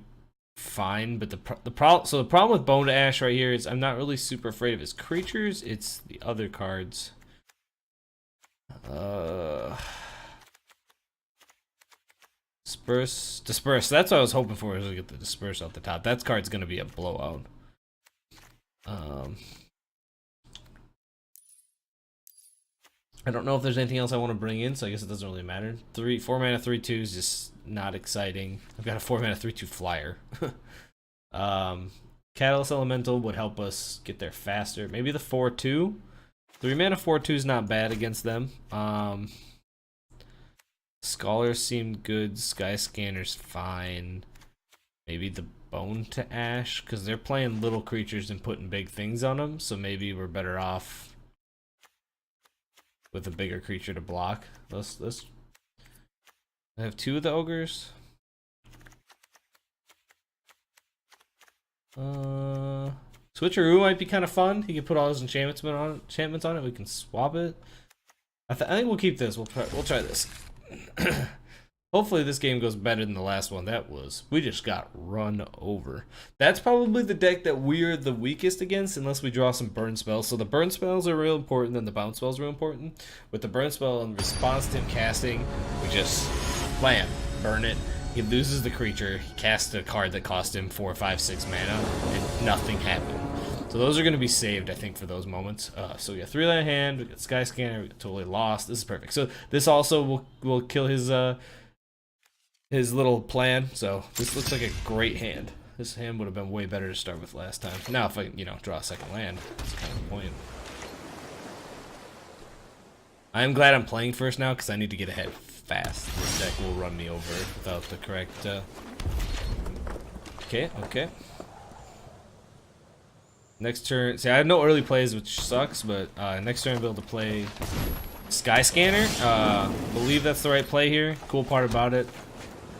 fine, but the problem with Bone to Ash right here is I'm not really super afraid of his creatures. It's the other cards. Disperse. That's what I was hoping for, is to get the Disperse off the top. That card's gonna be a blowout. I don't know if there's anything else I want to bring in, so I guess it doesn't really matter. 4 mana 3/2 is just not exciting. I've got a 4 mana 3/2 flyer. Catalyst Elemental would help us get there faster. Maybe the 4/2. 3 mana 4/2 is not bad against them. Scholars seemed good. Sky Scanner's fine. Maybe the Bone to Ash, because they're playing little creatures and putting big things on them, so maybe we're better off with a bigger creature to block. Let's I have 2 of the ogres. Switcheroo might be kind of fun. He can put all his enchantments on it. We can swap it. I think we'll keep this. We'll try this. Hopefully this game goes better than the last one. We just got run over. That's probably the deck that we're the weakest against, unless we draw some burn spells. So the burn spells are real important, and the bounce spells are real important. With the burn spell, in response to him casting, we just blam, burn it. He loses the creature. He casts a card that cost him 4, 5, 6 mana, and nothing happened. So those are going to be saved, I think, for those moments. So we got 3-land hand, we got Sky Scanner, we got Totally Lost. This is perfect. So this also will kill his little plan. So this looks like a great hand. This hand would have been way better to start with last time. Now if I, draw a second land, that's kind of the point. I'm glad I'm playing first now, because I need to get ahead fast. This deck will run me over without the correct... Okay. Next turn, see, I have no early plays, which sucks, but next turn I'll be able to play Sky Scanner. Believe that's the right play here. Cool part about it,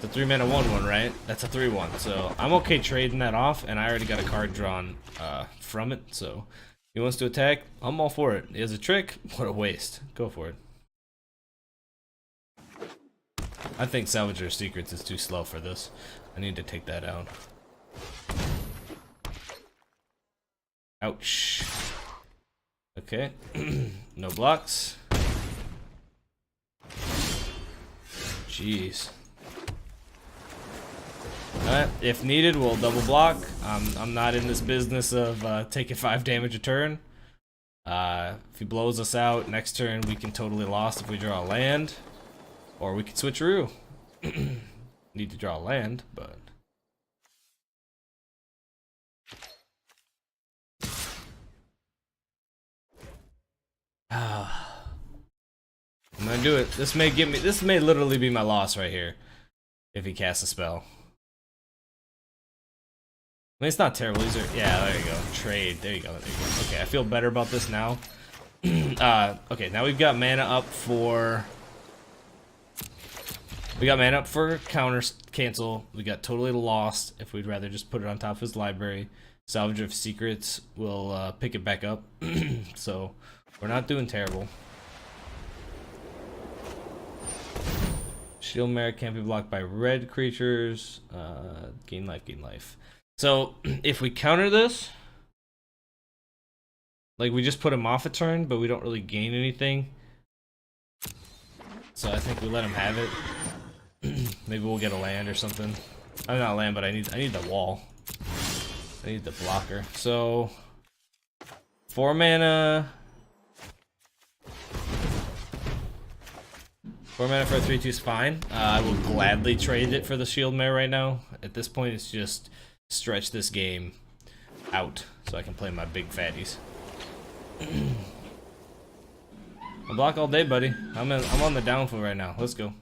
the 3 mana 1/1, right? That's a 3/1, so I'm okay trading that off, and I already got a card drawn from it, so he wants to attack, I'm all for it. He has a trick, what a waste. Go for it. I think Salvager Secrets is too slow for this. I need to take that out. Ouch. Okay. No blocks. Jeez. Alright, if needed, we'll double block. I'm not in this business of taking 5 damage a turn. If he blows us out, next turn we can Totally Lost if we draw a land. Or we can switcheroo. Need to draw a land, but... I'm gonna do it. This may literally be my loss right here, if he casts a spell. I mean, it's not terrible. Yeah, there you go. Trade. There you go. Okay, I feel better about this now. Okay, now we've got mana up for... counter cancel. We got Totally Lost if we'd rather just put it on top of his library. Salvage of Secrets will pick it back up. So we're not doing terrible. Shield Merit can't be blocked by red creatures. Gain life. So if we counter this, like we just put him off a turn, but we don't really gain anything. So I think we let him have it. Maybe we'll get a land or something. I'm not a land, but I need the wall. I need the blocker. So 4 mana. 4 mana for a 3/2 is fine. I will gladly trade it for the Shield Mare right now. At this point, it's just stretch this game out so I can play my big fatties. I'll block all day, buddy. I'm on the downfall right now. Let's go.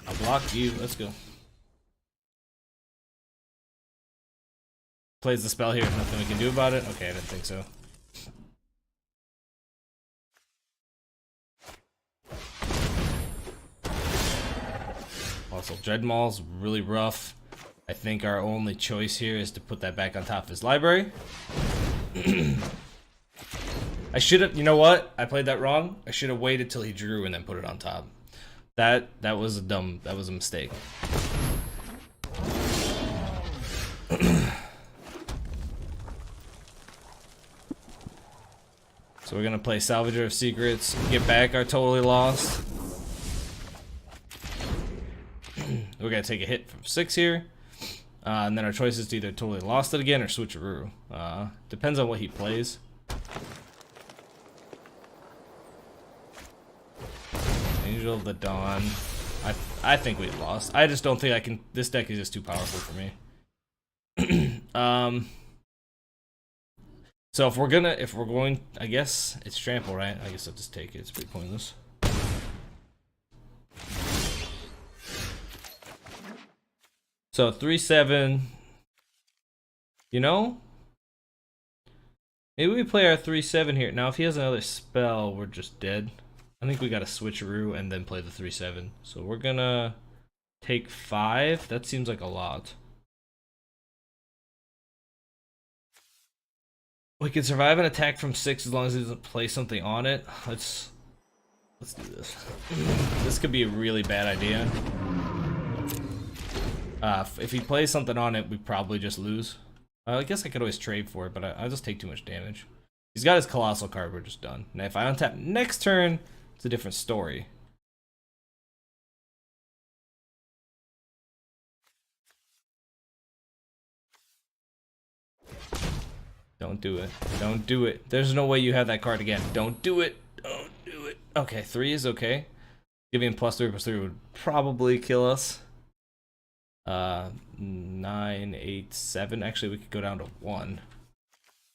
I'll block you. Let's go. Plays the spell here. Nothing we can do about it. Okay, I didn't think so. Also, Dreadmaul's really rough. I think our only choice here is to put that back on top of his library. I should have, you know what? I played that wrong. I should have waited till he drew and then put it on top. That was a mistake. So we're gonna play Salvager of Secrets, get back our Totally Lost. We're gonna take a hit from 6 here. And then our choice is to either Totally Lost it again or Switcheroo. Depends on what he plays. Angel of the Dawn. I think we lost. I just don't think I can. This deck is just too powerful for me. So if we're going, I guess it's Trample, right? I guess I'll just take it. It's pretty pointless. So 3/7. You know, maybe we play our 3/7 here. Now if he has another spell, we're just dead. I think we got to Switcheroo and then play the 3/7. So we're gonna take 5. That seems like a lot. We can survive an attack from 6 as long as he doesn't play something on it. Let's do this. This could be a really bad idea. If he plays something on it, we probably just lose. I guess I could always trade for it, but I'll just take too much damage. He's got his Colossal card, we're just done. Now if I untap next turn, it's a different story. Don't do it. Don't do it. There's no way you have that card again. Don't do it. Don't do it. Okay, 3 is okay. Giving him +3/+3 would probably kill us. 9, 8, 7. Actually, we could go down to 1.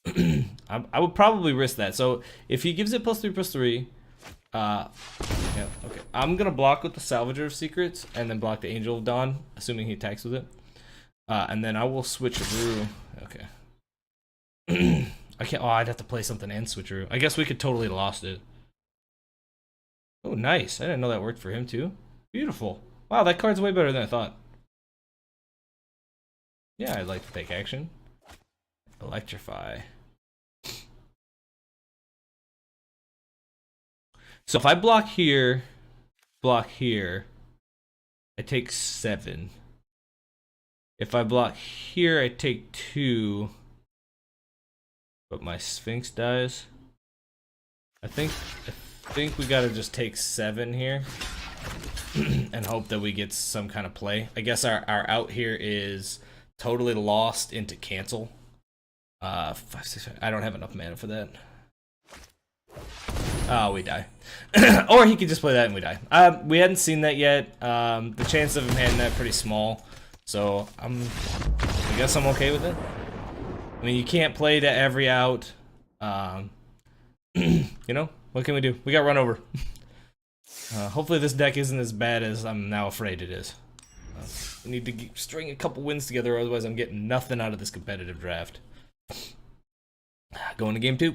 I would probably risk that. So if he gives it +3/+3, yeah, okay. I'm gonna block with the Salvager of Secrets and then block the Angel of Dawn, assuming he attacks with it. And then I will switch through. Okay. I can't. Oh, I'd have to play something and switcheroo. I guess we could totally lost it. Oh, nice. I didn't know that worked for him too. Beautiful. Wow, that card's way better than I thought. Yeah, I'd like to take action. Electrify. So if I block here, I take 7. If I block here, I take 2. But my Sphinx dies. I think we gotta just take 7 here and hope that we get some kind of play. I guess our out here is Totally Lost into cancel. 5, 6, I don't have enough mana for that. Oh, we die. Or he could just play that and we die. We hadn't seen that yet. The chance of him having that pretty small. So I guess I'm okay with it. I mean, you can't play to every out. You know, what can we do? We got run over. Hopefully this deck isn't as bad as I'm now afraid it is. We need to string a couple wins together, otherwise I'm getting nothing out of this competitive draft. Going to game 2.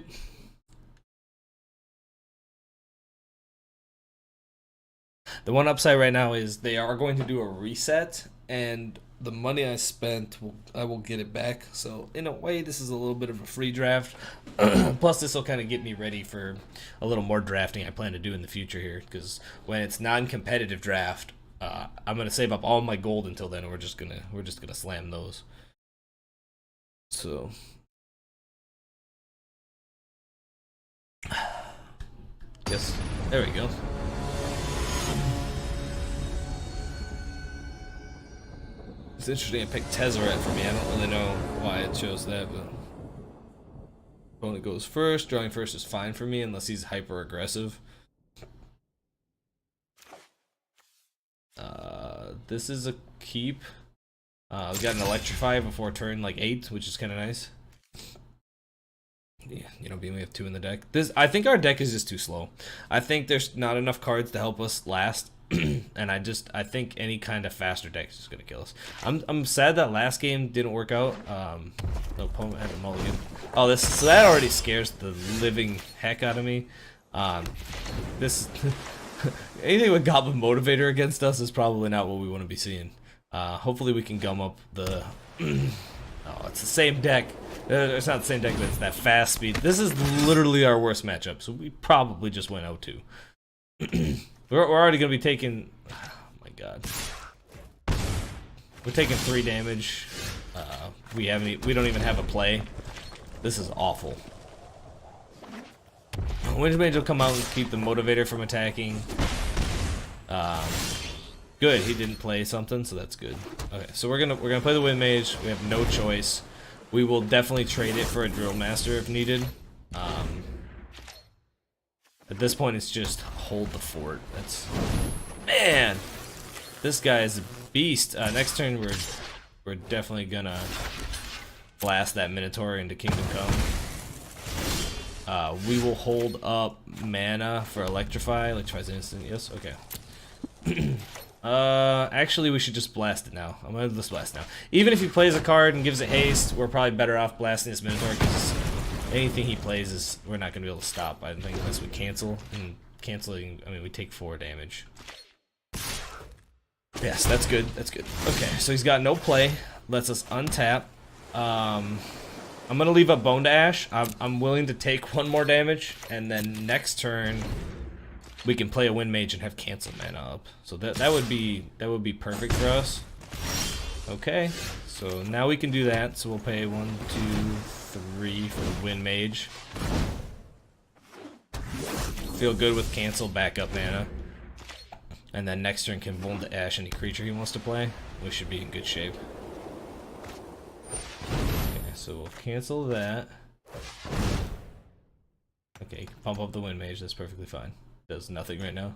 The one upside right now is they are going to do a reset, and the money I spent, I will get it back. So in a way, this is a little bit of a free draft. Plus, this will kind of get me ready for a little more drafting I plan to do in the future here. Because when it's non-competitive draft, I'm gonna save up all my gold until then, and we're just gonna slam those. So, yes, there we go. It's interesting it picked Tezzeret for me. I don't really know why it chose that, but Opponent goes first. Drawing first is fine for me unless he's hyper aggressive. This is a keep. We got an Electrify before turn like 8, which is kind of nice. Yeah, you know, being we have 2 in the deck. I think our deck is just too slow. I think there's not enough cards to help us last, and I think any kind of faster deck is just gonna kill us. I'm sad that last game didn't work out. No opponent had a mulligan. Oh, so that already scares the living heck out of me. This anything with Goblin Motivator against us is probably not what we want to be seeing. Hopefully we can gum up the. Oh, it's the same deck. It's not the same deck, but it's that fast speed. This is literally our worst matchup, so we probably just went 0-2. We're already gonna be taking. Oh my god. We're taking 3 damage. We don't even have a play. This is awful. Wind Mage will come out and keep the Motivator from attacking. Good, he didn't play something, so that's good. Okay, so we're gonna play the Wind Mage. We have no choice. We will definitely trade it for a Drill Master if needed. At this point, it's just hold the fort. Man, this guy is a beast. Next turn, we're definitely gonna blast that Minotaur into Kingdom Come. We will hold up mana for Electrify. Electrify's instant. Yes. Okay. Actually, we should just blast it now. I'm gonna just blast now. Even if he plays a card and gives it haste, we're probably better off blasting this Minotaur because anything he plays we're not gonna be able to stop. I think unless we cancel. And canceling, I mean, we take 4 damage. Yes, that's good. That's good. Okay, so he's got no play. Lets us untap. I'm gonna leave up Bone to Ash. I'm willing to take 1 more damage, and then next turn we can play a Wind Mage and have cancel mana up. So that would be perfect for us. Okay, so now we can do that. So we'll pay 1, 2, 3 for the Wind Mage. Feel good with cancel backup mana. And then next turn can Bone to Ash any creature he wants to play. We should be in good shape. Okay, so we'll cancel that. Okay, you can pump up the Wind Mage, that's perfectly fine. Does nothing right now.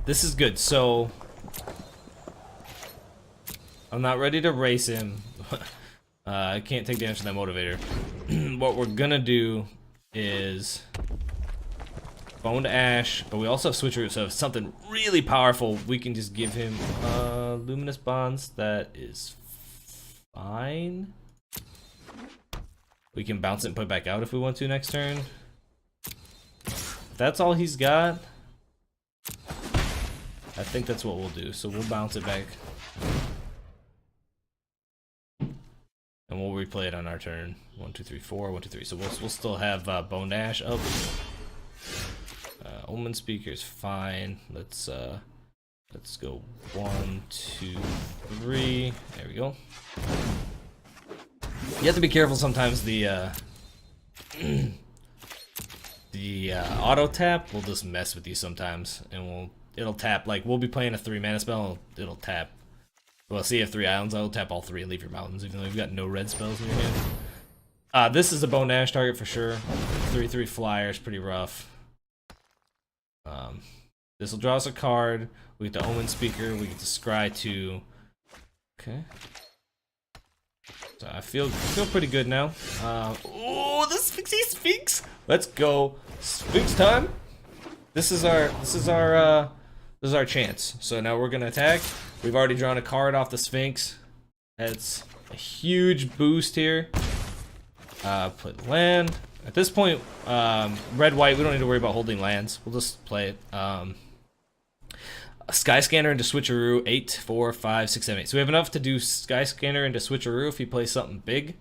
This is good. So I'm not ready to race him. I can't take damage from that Motivator. What we're gonna do is Bone to Ash, but we also have Switcheroo, so if something really powerful, we can just give him Luminous Bonds. That is fine. We can bounce it and put it back out if we want to next turn. If that's all he's got, I think that's what we'll do. So we'll bounce it back. And we'll replay it on our turn. 1, 2, 3, 4, 1, 2, 3. So we'll still have Bone Dash up. Omen Speaker is fine. Let's go 1, 2, 3. There we go. You have to be careful sometimes. The auto tap will just mess with you sometimes, and it'll tap. Like we'll be playing a 3 mana spell, it'll tap. Well, see, you have 3 islands, I'll tap all 3 and leave your mountains, even though you've got no red spells in your hand. This is a Bone Dash target for sure. 3/3 flyer is pretty rough. This will draw us a card. We get the Omen Speaker. We get to Scry 2. Okay. So I feel pretty good now. Oh, the Sphinxy Sphinx! Let's go, Sphinx time. This is our chance. So now we're gonna attack. We've already drawn a card off the Sphinx. That's a huge boost here. Put land. At this point, red-white, we don't need to worry about holding lands. We'll just play it. Sky Scanner into Switcheroo, 8, 4, 5, 6, 7, 8. So we have enough to do Sky Scanner into Switcheroo if he plays something big.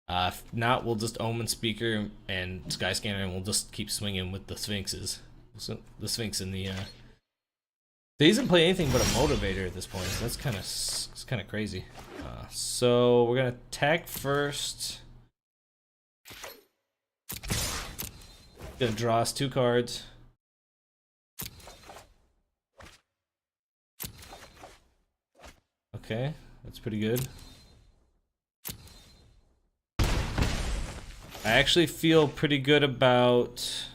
If not, we'll just Omen Speaker and Sky Scanner, and we'll just keep swinging with the Sphinxes. So the Sphinx and the... He doesn't play anything but a Motivator at this point, so that's kind of crazy. So we're gonna attack first. Gonna draw us 2 cards. Okay, that's pretty good. I actually feel pretty good about...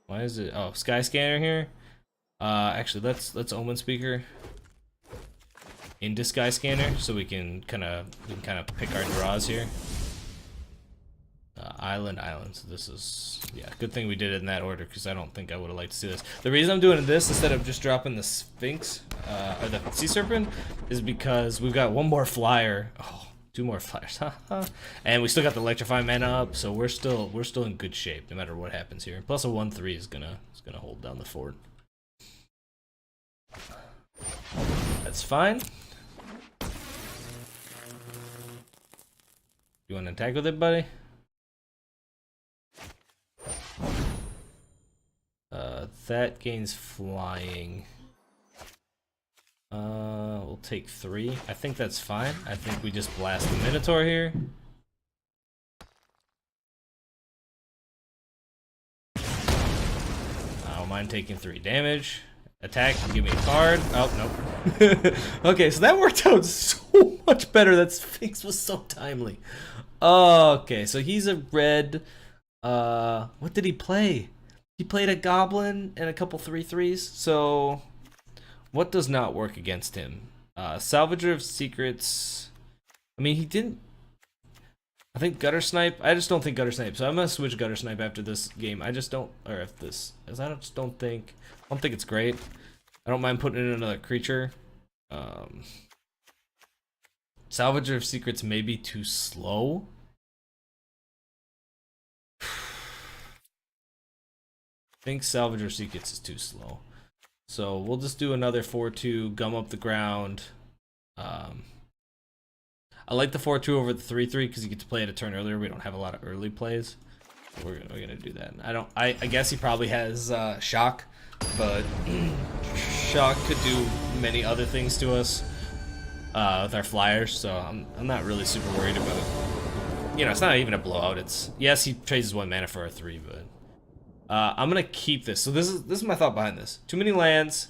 Why is it? Oh, Sky Scanner here. Actually, let's Omen Speaker into Sky Scanner so we can kind of pick our draws here. Island. So this is, yeah, good thing we did it in that order because I don't think I would have liked to see this. The reason I'm doing this instead of just dropping the Sphinx or the Sea Serpent is because we've got one more flyer. Oh, 2 more flyers, and we still got the Electrify mana up, so we're still in good shape no matter what happens here. Plus a 1/3 is gonna hold down the fort. That's fine. You want to attack with it, buddy? That gains flying. We'll take 3. I think that's fine. I think we just blast the Minotaur here. I don't mind taking 3 damage. Attack, give me a card. Oh, nope. Okay, so that worked out so much better. That Sphinx was so timely. Okay, so he's a red. What did he play? He played a Goblin and a couple 3/3s. So, what does not work against him? Salvager of Secrets. I mean, he didn't. I think Gutter Snipe. I just don't think Gutter Snipe. So I'm gonna switch Gutter Snipe after this game. I just don't, or if this, because I just don't think. I don't think it's great. I don't mind putting in another creature. Salvager of Secrets may be too slow. I think Salvager of Secrets is too slow. So we'll just do another 4/2, gum up the ground. I like the 4/2 over the 3/3 because you get to play it a turn earlier. We don't have a lot of early plays. So we're gonna do that. I guess he probably has shock, but shock could do many other things to us with our flyers. So I'm not really super worried about it. You know, it's not even a blowout. It's, yes, he trades his 1 mana for a 3, but I'm gonna keep this. So this is my thought behind this. Too many lands,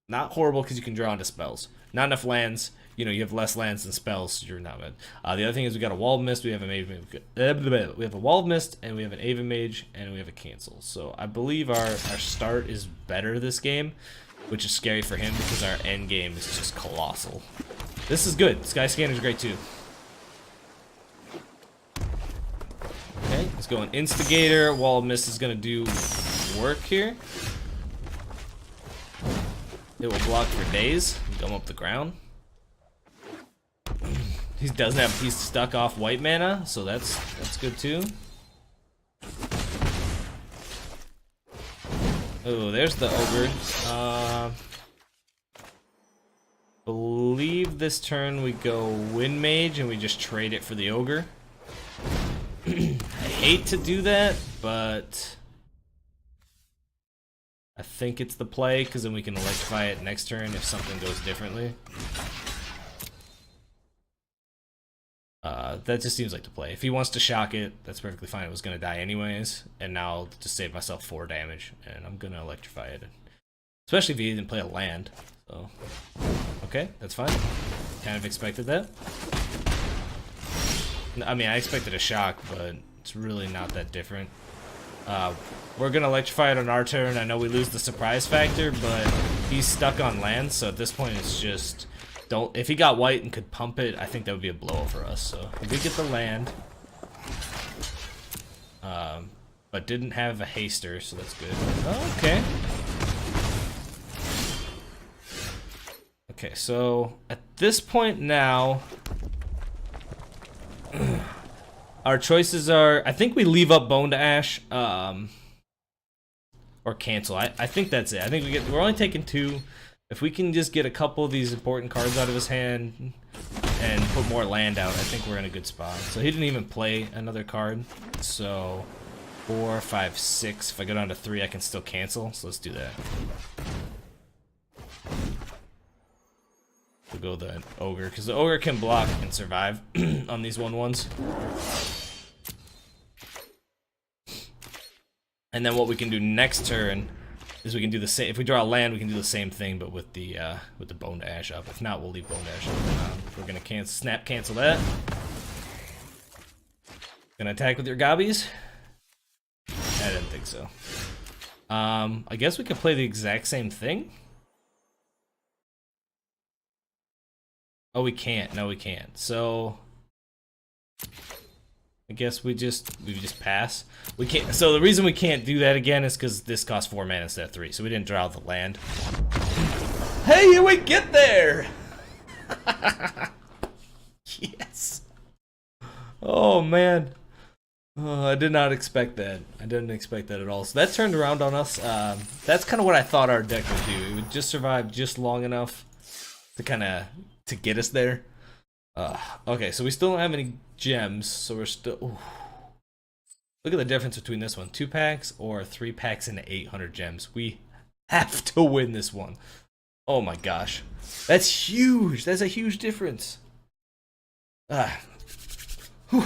not horrible because you can draw into spells. Not enough lands. You know, you have less lands than spells, so you're not bad. The other thing is we got a Wall of Mist, we have a Mage, we have a Wall of Mist, and we have an Aven Mage, and we have a Cancel. So I believe our start is better this game, which is scary for him because our end game is just colossal. This is good. Sky Scanner is great too. Okay, let's go an Instigator. Wall of Mist is gonna do work here. It will block for days. Gum up the ground. He doesn't have, he's stuck off white mana, so that's good too. Oh, there's the Ogre. Believe this turn we go Wind Mage and we just trade it for the Ogre. I hate to do that, but I think it's the play because then we can electrify it next turn if something goes differently. That just seems like the play. If he wants to shock it, that's perfectly fine. It was going to die anyways, and now I'll just save myself 4 damage, and I'm going to electrify it. Especially if he didn't play a land. So, okay, that's fine. Kind of expected that. I mean, I expected a shock, but it's really not that different. We're going to electrify it on our turn. I know we lose the surprise factor, but he's stuck on land, so at this point it's just... Don't, if he got white and could pump it, I think that would be a blow for us. So we did get the land, but didn't have a haster, so that's good. Oh, okay. Okay, so at this point now, our choices are: I think we leave up Bone to Ash, or cancel. I think that's it. I think we're only taking 2. If we can just get a couple of these important cards out of his hand and put more land out, I think we're in a good spot. So he didn't even play another card. So 4, 5, 6. If I go down to 3, I can still cancel. So let's do that. We'll go the Ogre, because the Ogre can block and survive on these 1/1s. And then what we can do next turn is we can do the same. If we draw a land, we can do the same thing, but with the Bone to Ash up. If not, we'll leave Bone to Ash up. We're gonna snap cancel that. Gonna attack with your gobbies? I didn't think so. I guess we could play the exact same thing. Oh, we can't. No, we can't. So I guess we just pass. We can't. So the reason we can't do that again is because this costs 4 mana instead of 3. So we didn't draw the land. Hey, we get there! Yes. Oh man. Oh, I did not expect that. I didn't expect that at all. So that turned around on us. That's kind of what I thought our deck would do. It would just survive just long enough to get us there. Okay, so we still don't have any gems, so we're still. Ooh. Look at the difference between this one: 2 packs or 3 packs into 800 gems. We have to win this one. Oh my gosh, that's huge. That's a huge difference. Whew.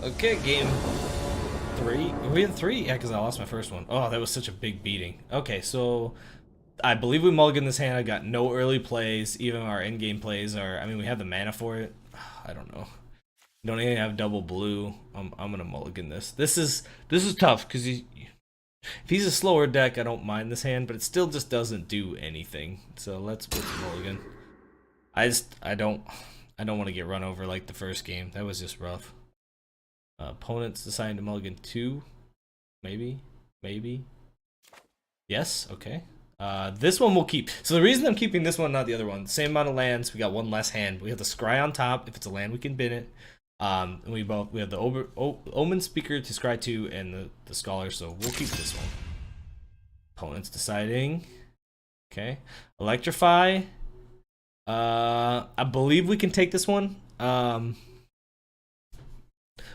Okay, game 3. We had 3? Yeah, because I lost my first one. Oh, that was such a big beating. Okay, so I believe we mulligan this hand. I got no early plays. Even our end-game plays are... I mean, we have the mana for it. I don't know. Don't even have double blue. I'm gonna mulligan this. This is tough, because if he's a slower deck, I don't mind this hand, but it still just doesn't do anything. So let's mulligan. I don't want to get run over like the first game. That was just rough. Opponents deciding to mulligan 2, maybe. Yes, okay. This one we'll keep. So the reason I'm keeping this one, not the other one, same amount of lands. We got one less hand. We have the Scry on top. If it's a land, we can bin it. And we have the Omen Speaker to Scry 2 and the Scholar. So we'll keep this one. Opponents deciding. Okay, Electrify. I believe we can take this one.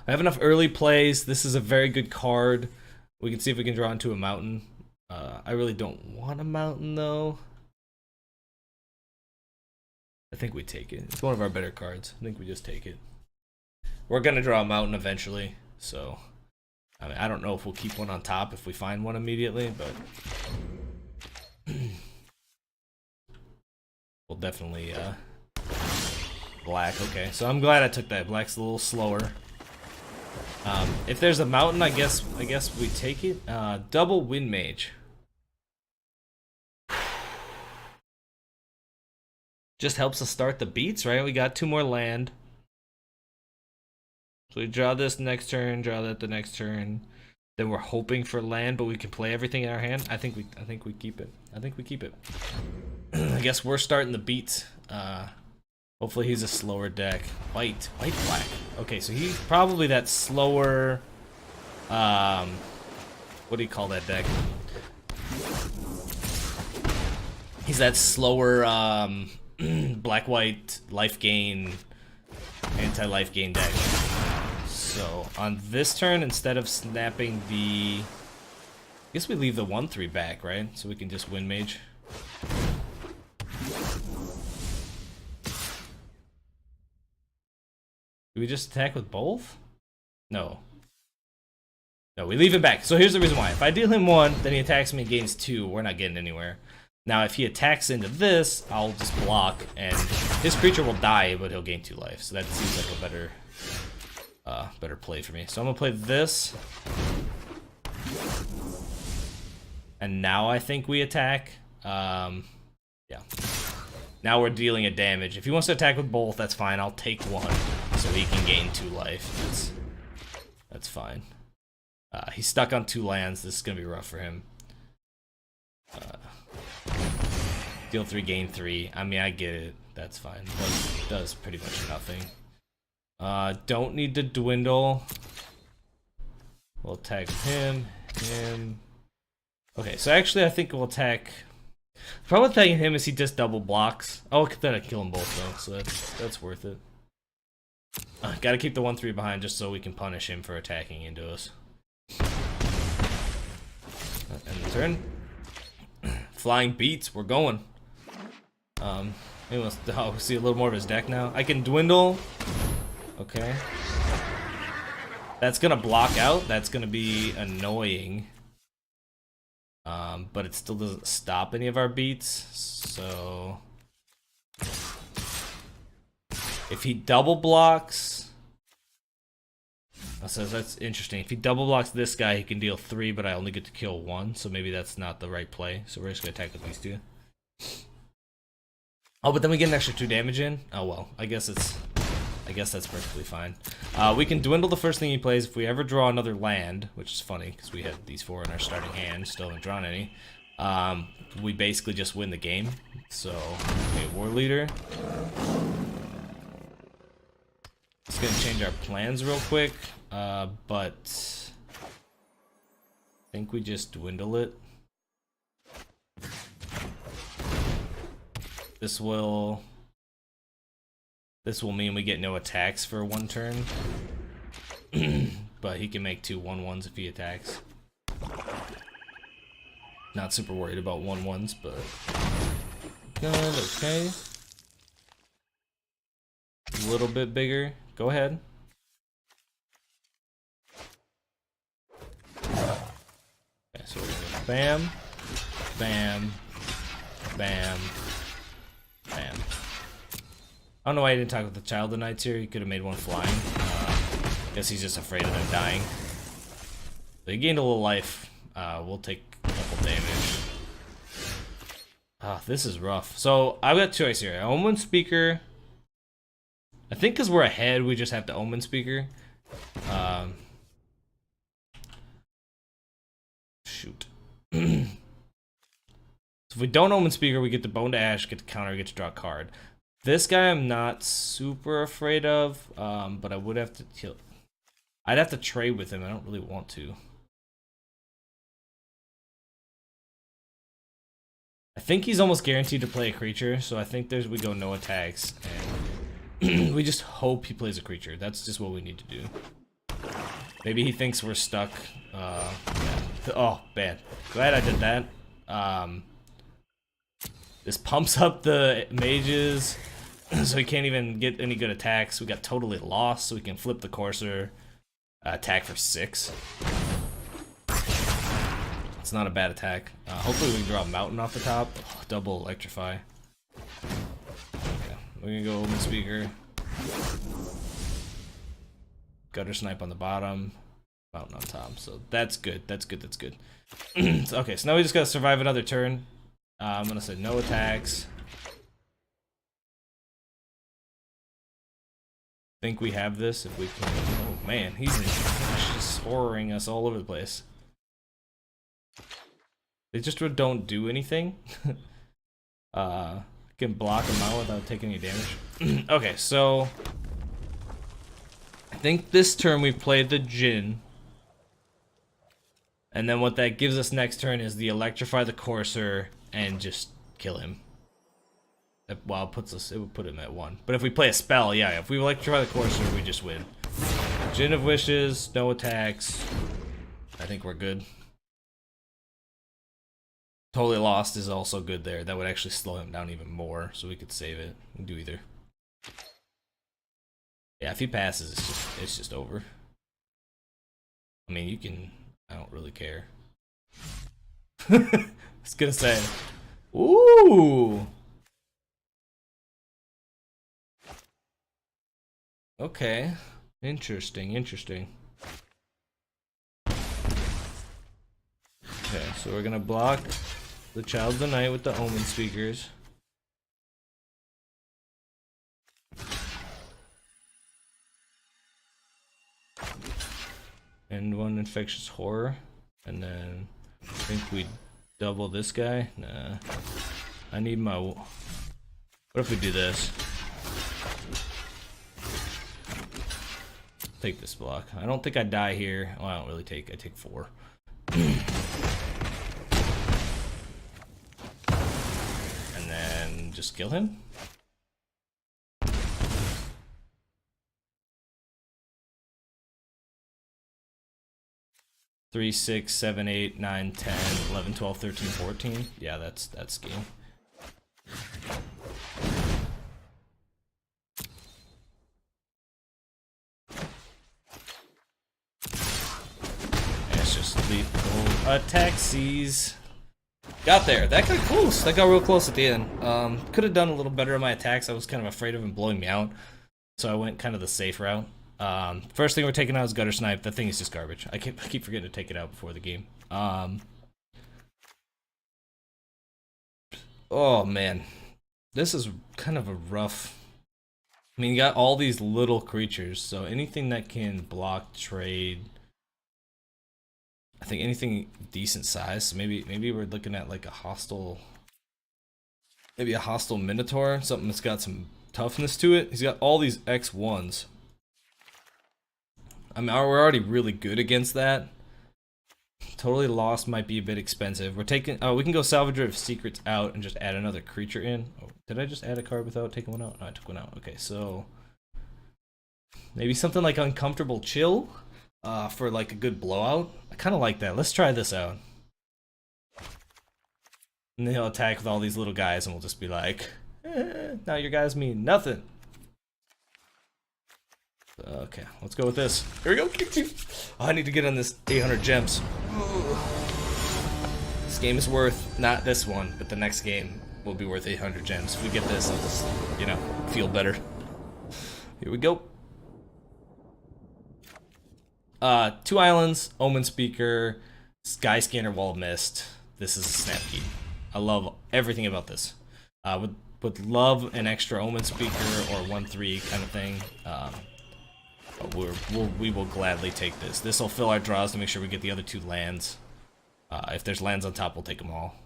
I have enough early plays. This is a very good card. We can see if we can draw into a mountain. I really don't want a mountain though. I think we take it. It's one of our better cards. I think we just take it. We're gonna draw a mountain eventually, so I mean, I don't know if we'll keep one on top if we find one immediately, but we'll definitely black. Okay, so I'm glad I took that. Black's a little slower. If there's a mountain, I guess we take it. Double Wind Mage. Just helps us start the beats, right? We got 2 more land. So we draw this next turn, draw that the next turn. Then we're hoping for land, but we can play everything in our hand. I think we keep it. I think we keep it. I guess we're starting the beats. Hopefully he's a slower deck. White, black. Okay, so he's probably that slower. What do you call that deck? He's that slower black white life gain, anti-life gain deck. So on this turn, instead of snapping I guess we leave the 1/3 back, right? So we can just Wind Mage. Do we just attack with both? No. No, we leave him back. So here's the reason why. If I deal him 1, then he attacks me and gains 2, we're not getting anywhere. Now if he attacks into this, I'll just block, and his creature will die, but he'll gain 2 life. So that seems like a better play for me. So I'm gonna play this. And now I think we attack. Yeah. Now we're dealing a damage. If he wants to attack with both, that's fine. I'll take 1 so he can gain 2 life. That's fine. He's stuck on 2 lands. This is gonna be rough for him. Deal 3, gain 3. I mean, I get it. That's fine. Does pretty much nothing. Don't need to dwindle. We'll attack him. Okay, so actually I think we'll attack. The problem with attacking him is he just double blocks. Oh, then I kill them both though, so that's worth it. Gotta keep the 1-3 behind just so we can punish him for attacking into us. End the turn. Flying beats, we're going. Maybe we'll see a little more of his deck now. I can dwindle. Okay. That's gonna block out. That's gonna be annoying. But it still doesn't stop any of our beats. So if he double blocks, so that's interesting. If he double blocks this guy, he can deal 3, but I only get to kill 1. So maybe that's not the right play. So we're just gonna attack with these 2. Oh, but then we get an extra 2 damage in. Oh well, I guess that's perfectly fine. We can dwindle the first thing he plays. If we ever draw another land, which is funny because we had these 4 in our starting hand, still haven't drawn any. We basically just win the game. So, okay, War Leader. It's gonna change our plans real quick, but I think we just dwindle it. This will mean we get no attacks for 1 turn. But he can make 2 1/1s if he attacks. Not super worried about 1/1s, but good, okay. A little bit bigger. Go ahead. Okay, so we're gonna go bam, bam, bam, bam. I don't know why he didn't talk with the Child of Knights here. He could have made 1 flying. Guess he's just afraid of them dying. So he gained a little life. We'll take a couple damage. This is rough. So I've got choice here. Omen Speaker. I think because we're ahead, we just have to Omen Speaker. Shoot. So if we don't Omen Speaker, we get the Bone to Ash, get the counter, get to draw a card. This guy I'm not super afraid of, but I would have to kill. I'd have to trade with him. I don't really want to. I think he's almost guaranteed to play a creature, so I think we go no attacks, and we just hope he plays a creature. That's just what we need to do. Maybe he thinks we're stuck. Yeah. Oh, bad. Glad I did that. This pumps up the mages, so he can't even get any good attacks. We got totally lost, so we can flip the Courser, attack for 6. It's not a bad attack. Hopefully we can draw a Mountain off the top. Oh, double Electrify. Okay, we're gonna go Omen Speaker. Gutter Snipe on the bottom. Mountain on top. So that's good. That's good. That's good. Okay, so now we just gotta survive another turn. I'm gonna say no attacks. Think we have this if we can. Oh man, he's just horroring us all over the place. They just don't do anything. Can block them out without taking any damage. Okay, so I think this turn we played the Djinn. And then what that gives us next turn is the Electrify the Courser and just kill him. Well, it would put him at 1. But if we play a spell, yeah, if we Electrify the Courser, we just win. Djinn of Wishes, no attacks. I think we're good. Totally Lost is also good there. That would actually slow him down even more, so we could save it. We can do either. Yeah, if he passes, it's just over. I mean, you can. I don't really care. I was gonna say, ooh. Okay, interesting, interesting. Okay, so we're gonna block the Child of the Night with the Omen Speakers. And 1 Infectious Horror. And then I think we double this guy. Nah. I need my. What if we do this? Take this block. I don't think I die here. Oh, I don't really take. I take 4. And then just kill him. 3, 6, 7, 8, 9, 10, 11, 12, 13, 14. Yeah, that's game. It's just lethal taxis. Got there. That got close. That got real close at the end. Could have done a little better on my attacks. I was kind of afraid of him blowing me out, so I went kind of the safe route. First thing we're taking out is Gutter Snipe. That thing is just garbage. I keep forgetting to take it out before the game. Oh man, this is kind of a rough. I mean, you got all these little creatures, so anything that can block trade. I think anything decent size. So maybe we're looking at like a hostile. Maybe a hostile Minotaur, something that's got some toughness to it. He's got all these X1s. I mean, we're already really good against that. Totally Lost might be a bit expensive. We're taking. Oh, we can go Salvager of Secrets out and just add another creature in. Oh, did I just add a card without taking one out? No, I took one out. Okay, so maybe something like Uncomfortable Chill, for like a good blowout. I kind of like that. Let's try this out. And then he'll attack with all these little guys, and we'll just be like, now your guys mean nothing. Okay, let's go with this. Here we go. Oh, I need to get on this 800 gems. This game is worth, not this one, but the next game will be worth 800 gems. If we get this, I'll just, you know, feel better. Here we go. 2 islands, Omen Speaker, Skyscanner, Wall of Mist. This is a snap key. I love everything about this. Would love an extra Omen Speaker or 1/3 kind of thing. But we will gladly take this. This will fill our draws to make sure we get the other 2 lands. If there's lands on top, we'll take them all.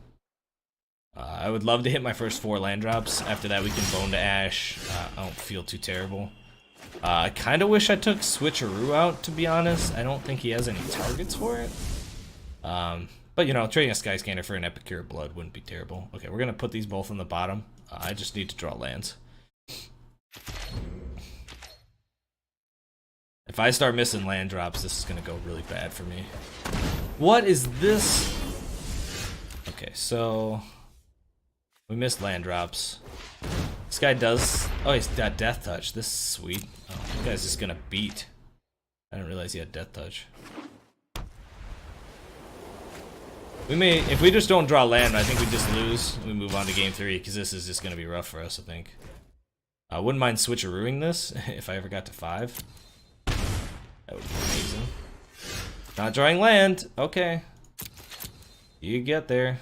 I would love to hit my first 4 land drops. After that, we can Bone to Ash. I don't feel too terrible. I kind of wish I took Switcheroo out, to be honest. I don't think he has any targets for it. But, you know, trading a Skyscanner for an Epicure of Blood wouldn't be terrible. Okay, we're going to put these both on the bottom. I just need to draw lands. If I start missing land drops, this is going to go really bad for me. What is this? Okay, so we missed land drops. This guy does... Oh, he's got Death Touch. This is sweet. Oh, this guy's just going to beat. I didn't realize he had Death Touch. We may... If we just don't draw land, I think we just lose. We move on to game 3, because this is just going to be rough for us, I think. I wouldn't mind switcherooing this if I ever got to 5. That would be amazing. Not drawing land. Okay. You get there.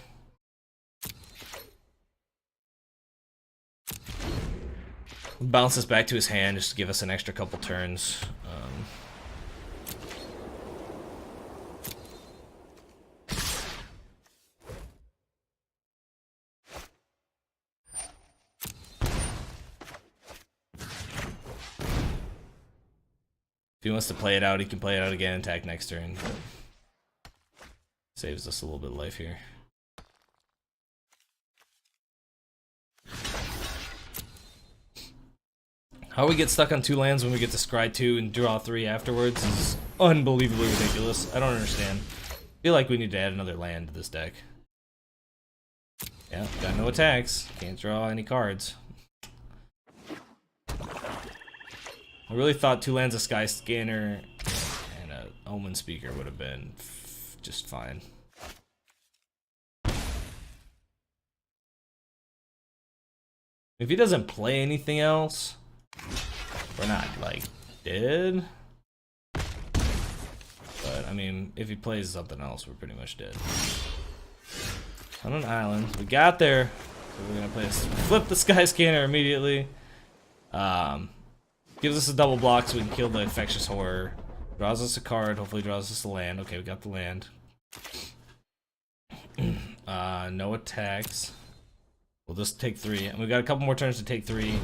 Bounce this back to his hand just to give us an extra couple turns. If he wants to play it out, he can play it out again, attack next turn. Saves us a little bit of life here. How we get stuck on 2 lands when we get to scry 2 and draw 3 afterwards is unbelievably ridiculous. I don't understand. I feel like we need to add another land to this deck. Yeah, got no attacks. Can't draw any cards. I really thought 2 lands of Skyscanner and an Omen Speaker would have been just fine. If he doesn't play anything else, we're not, like, dead. But, I mean, if he plays something else, we're pretty much dead. On an island. We got there. So we're gonna flip the Skyscanner immediately. Gives us a double block so we can kill the Infectious Horror. Draws us a card, hopefully draws us a land. Okay, we got the land. No attacks. We'll just take 3. And we got a couple more turns to take 3.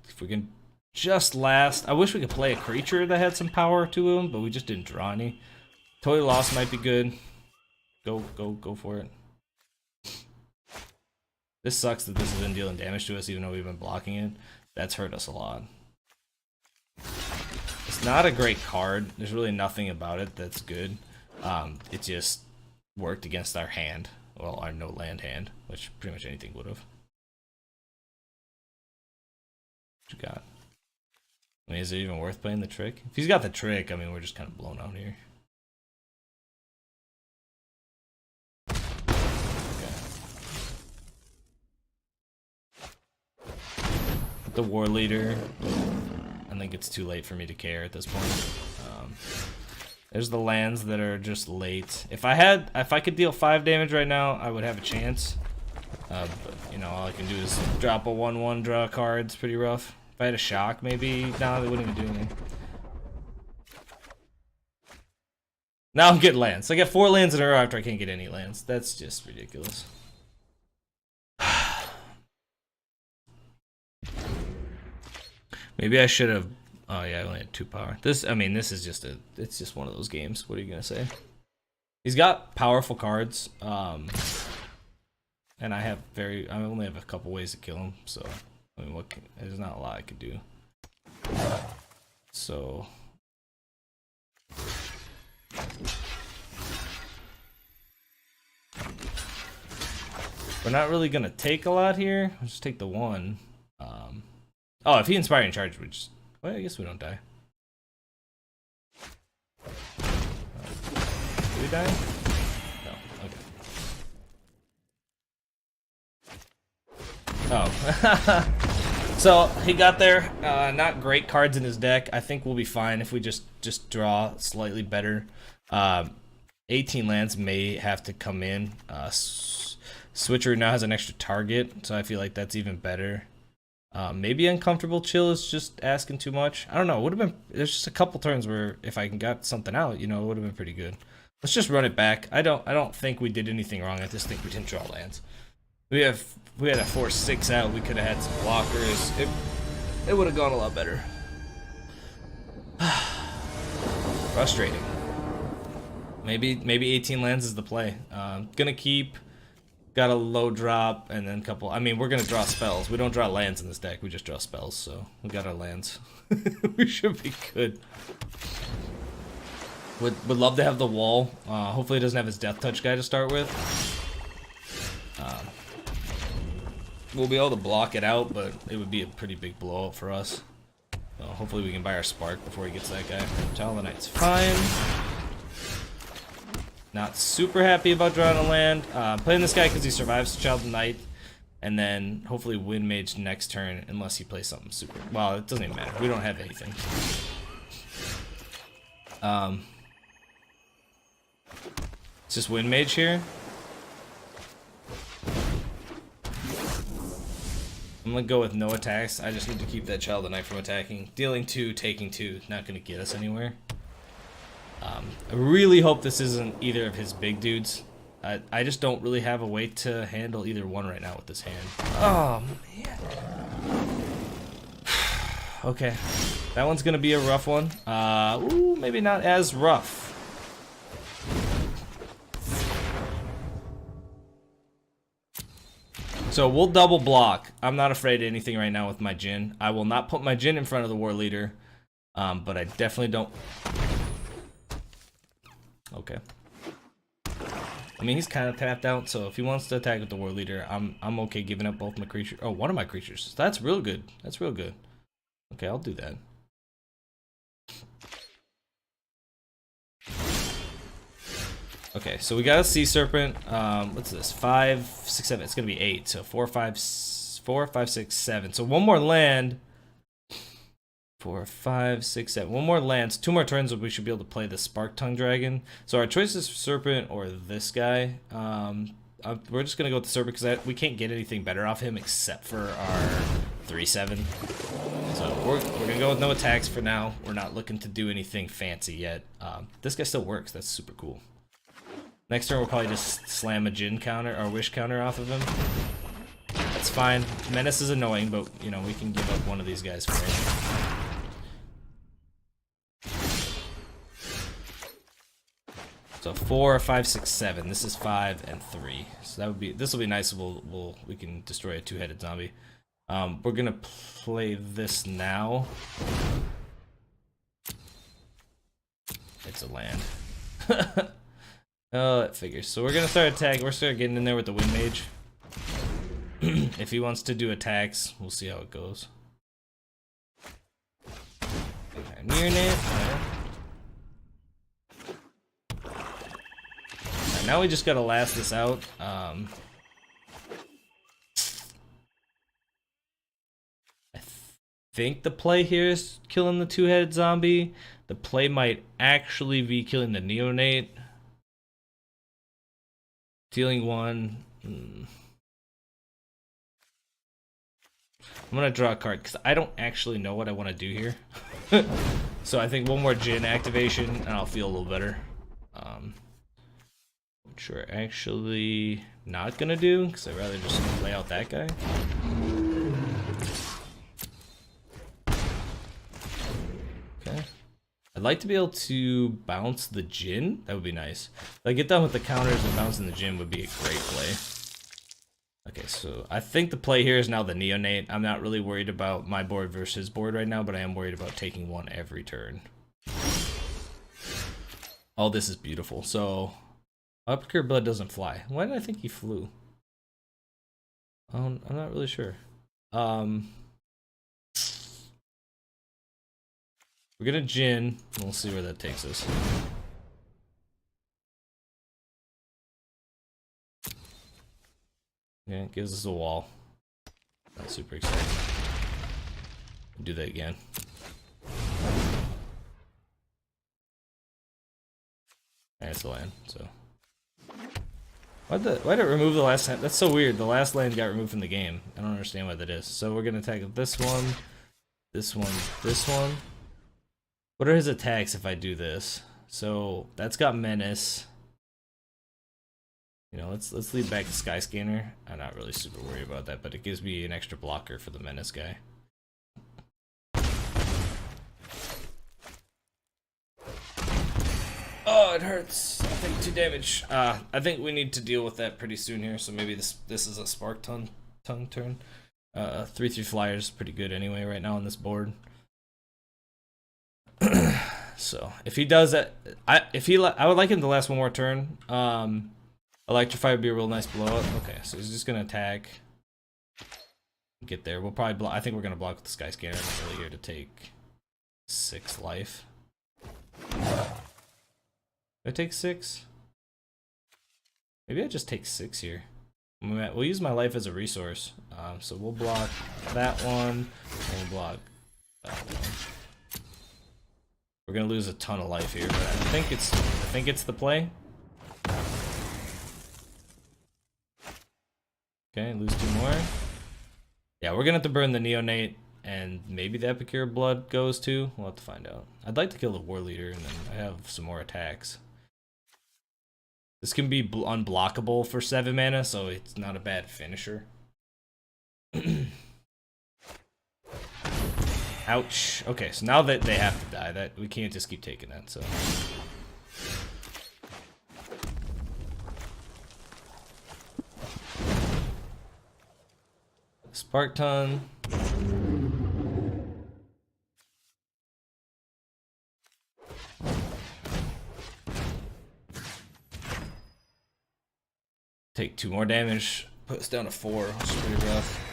If we can just last. I wish we could play a creature that had some power to him, but we just didn't draw any. Totally Lost might be good. Go for it. This sucks that this isn't dealing damage to us even though we've been blocking it. That's hurt us a lot. This It's not a great card. There's really nothing about it that's good. It just worked against our hand. Well, our no land hand, which pretty much anything would have. What you got? I mean, is it even worth playing the trick? If he's got the trick, I mean, we're just kind of blown out here. Okay. The war leader. I think it's too late for me to care at this point. There's the lands that are just late. If I could deal 5 damage right now, I would have a chance. But you know, all I can do is drop a 1/1, draw a card. It's pretty rough. If I had a shock, maybe no, they wouldn't even do anything. Now I'm getting lands. I get 4 lands in a row after I can't get any lands. That's just ridiculous. Maybe I should have. Oh yeah, I only had 2 power. I mean, this is just it's just one of those games. What are you gonna say? He's got powerful cards, and I only have a couple ways to kill him. So, I mean, there's not a lot I could do. So, we're not really gonna take a lot here. I'll just take the 1. Oh, if he Inspiring Charge, we just. Well, I guess we don't die. Do we die? No. Okay. Oh. So he got there. Not great cards in his deck. I think we'll be fine if we just draw slightly better. 18 lands may have to come in. Switcher now has an extra target, so I feel like that's even better. Maybe Uncomfortable Chill is just asking too much. I don't know. Would have been. There's just a couple turns where if I got something out, you know, it would have been pretty good. Let's just run it back. I don't think we did anything wrong. I just think we didn't draw lands. We had a 4/6 out. We could have had some blockers. It would have gone a lot better. Frustrating. Maybe 18 lands is the play. Gonna keep. Got a low drop and then a couple. I mean, we're gonna draw spells. We don't draw lands in this deck. We just draw spells. So we got our lands. We should be good. Would love to have the wall. Hopefully, he doesn't have his Death Touch guy to start with. We'll be able to block it out, but it would be a pretty big blowout for us. So hopefully, we can buy our Spark before he gets that guy. Child of the Night's fine. Not super happy about drawing a land. Playing this guy because he survives Child of the Night, and then hopefully Wind Mage next turn, unless he plays something super. Well, it doesn't even matter. We don't have anything. It's just Wind Mage here. I'm gonna go with no attacks. I just need to keep that Child of the Night from attacking. Dealing 2, taking 2, not gonna get us anywhere. I really hope this isn't either of his big dudes. I just don't really have a way to handle either one right now with this hand. Oh, man. Okay. That one's going to be a rough one. Ooh, maybe not as rough. So we'll double block. I'm not afraid of anything right now with my Jhin. I will not put my Jhin in front of the War Leader. But I definitely don't... Okay. I mean, he's kind of tapped out, so if he wants to attack with the War Leader, I'm okay giving up both my creatures. Oh, one of my creatures. That's real good. That's real good. Okay, I'll do that. Okay, so we got a Sea Serpent. What's this? 5, 6, 7. It's gonna be 8. So 4, 5, 6, 7. So one more land. 4, 5, 6, 7. One more lands. 2 more turns, we should be able to play the Spark Tongue Dragon. So our choice is Serpent or this guy. We're just gonna go with the Serpent because we can't get anything better off him except for our 3/7. So we're gonna go with no attacks for now. We're not looking to do anything fancy yet. This guy still works. That's super cool. Next turn we'll probably just slam a Jhin counter or Wish counter off of him. That's fine. Menace is annoying, but you know we can give up one of these guys for it. So 4, 5, 6, 7. This is 5 and 3. So that would be. This will be nice. We can destroy a 2-headed zombie. We're gonna play this now. It's a land. Oh, that figures. So we're gonna start attacking. We're start getting in there with the Wind Mage. If he wants to do attacks, we'll see how it goes. Okay, Neonate. Right, now we just gotta last this out. I think the play here is killing the two-headed zombie. The play might actually be killing the Neonate. Dealing one. I'm gonna draw a card because I don't actually know what I want to do here. So I think one more Jin activation and I'll feel a little better. Which we're actually not gonna do because I'd rather just lay out that guy. Okay. I'd like to be able to bounce the Jin. That would be nice. If I get done with the counters and bouncing the Jin would be a great play. Okay, so I think the play here is now the Neonate. I'm not really worried about my board versus his board right now, but I am worried about taking one every turn. Oh, this is beautiful. So, Epicure Blood doesn't fly. Why did I think he flew? I'm not really sure. We're gonna Jin, and we'll see where that takes us. Yeah, it gives us a wall. Not super exciting. Do that again. And it's a land, so. Why did it remove the last land? That's so weird. The last land got removed from the game. I don't understand why that is. So we're gonna attack this one, this one, this one. What are his attacks if I do this? So that's got Menace. You know, let's lead back to Skyscanner. I'm not really super worried about that, but it gives me an extra blocker for the Menace guy. Oh, it hurts. I think 2 damage. I think we need to deal with that pretty soon here. So maybe this is a Spark Tongue turn. 3/3 flyers is pretty good anyway right now on this board. So if he does that, I would like him to last one more turn. Electrify would be a real nice blow up. Okay, so he's just gonna attack. Get there. We'll probably block. I think we're gonna block with the Skyscanner. I'm not really here to take 6 life. Do I take 6? Maybe I just take 6 here. We'll use my life as a resource. So we'll block that one. And we'll block that one. We're gonna lose a ton of life here, but I think it's the play. Okay, lose 2 more. Yeah, we're gonna have to burn the Neonate, and maybe the Epicure Blood goes too. We'll have to find out. I'd like to kill the War Leader, and then I have some more attacks. This can be unblockable for 7 mana, so it's not a bad finisher. Ouch. Okay, so now that they have to die, that we can't just keep taking that, so. Spark Tongue. Take 2 more damage. Put us down to 4, which is pretty rough.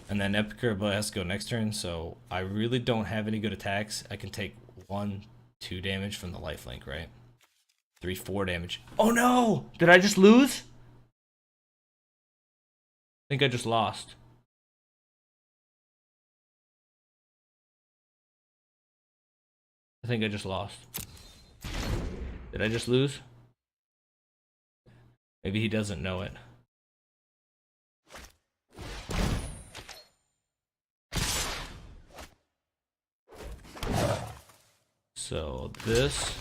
And then Epicure Blood has to go next turn, so I really don't have any good attacks. I can take 1, 2 damage from the lifelink, right? 3, 4 damage. Oh no! Did I just lose? I think I just lost. I think I just lost. Did I just lose? Maybe he doesn't know it. So this.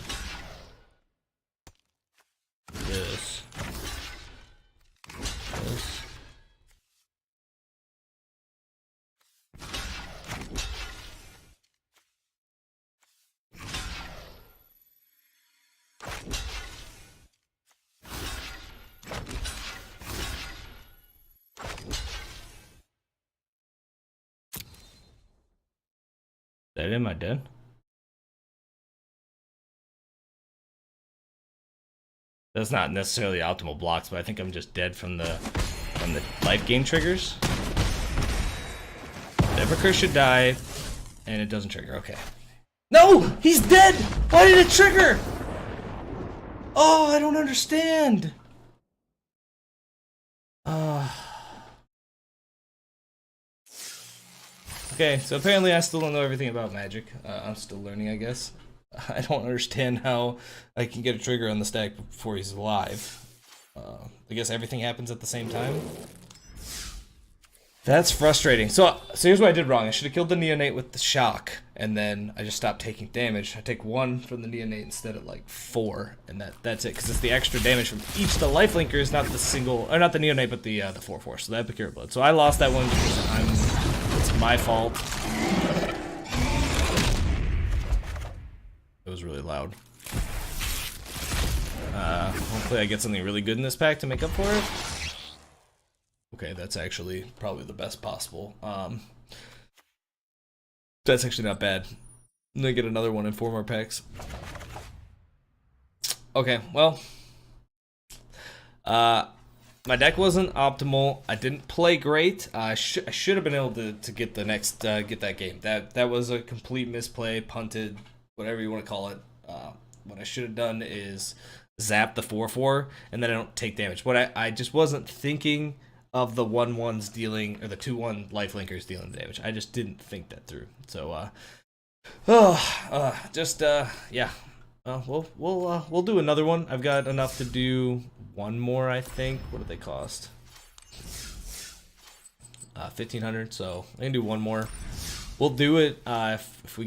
That am I dead? That's not necessarily optimal blocks, but I think I'm just dead from the life gain triggers. Evercurse should die, and it doesn't trigger. Okay. No! He's dead! Why did it trigger? Oh, I don't understand. Okay, so apparently I still don't know everything about Magic. I'm still learning, I guess. I don't understand how I can get a trigger on the stack before he's alive. I guess everything happens at the same time. That's frustrating. So here's what I did wrong. I should have killed the Neonate with the shock, and then I just stopped taking damage. I take 1 from the Neonate instead of like 4, and that's it. Because it's the extra damage from each of the Lifelinkers, not the single, or not the Neonate, but the 4/4. So that Epicure Blood. So I lost that one because it's my fault. It was really loud. Hopefully I get something really good in this pack to make up for it. Okay, that's actually probably the best possible. That's actually not bad. I'm gonna get another one in 4 more packs. Okay, well, my deck wasn't optimal. I didn't play great. I should have been able to get the next get that game. That was a complete misplay, punted, whatever you want to call it. What I should have done is zap the 4/4, and then I don't take damage. What I just wasn't thinking of the 1/1s dealing, or the 2/1 Lifelinkers dealing damage. I just didn't think that through. So, yeah. We'll do another one. I've got enough to do one more, I think. What do they cost? 1,500. So I can do one more. We'll do it. If we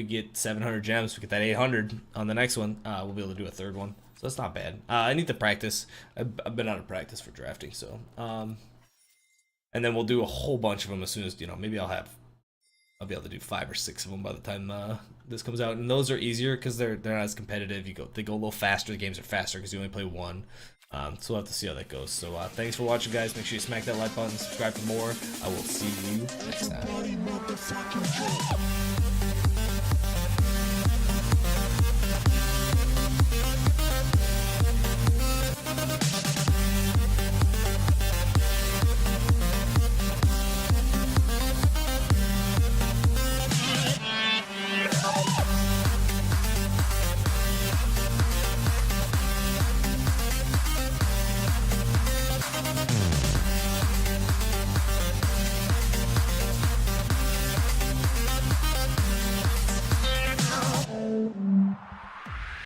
get 700 gems, we get that 800 on the next one. We'll be able to do a third one. So that's not bad. I need to practice. I've been out of practice for drafting, so and then we'll do a whole bunch of them as soon as, you know, maybe I'll be able to do 5 or 6 of them by the time this comes out. And those are easier because they're not as competitive. They go a little faster. The games are faster because you only play one. So we'll have to see how that goes. So thanks for watching, guys. Make sure you smack that like button, subscribe for more. I will see you next time.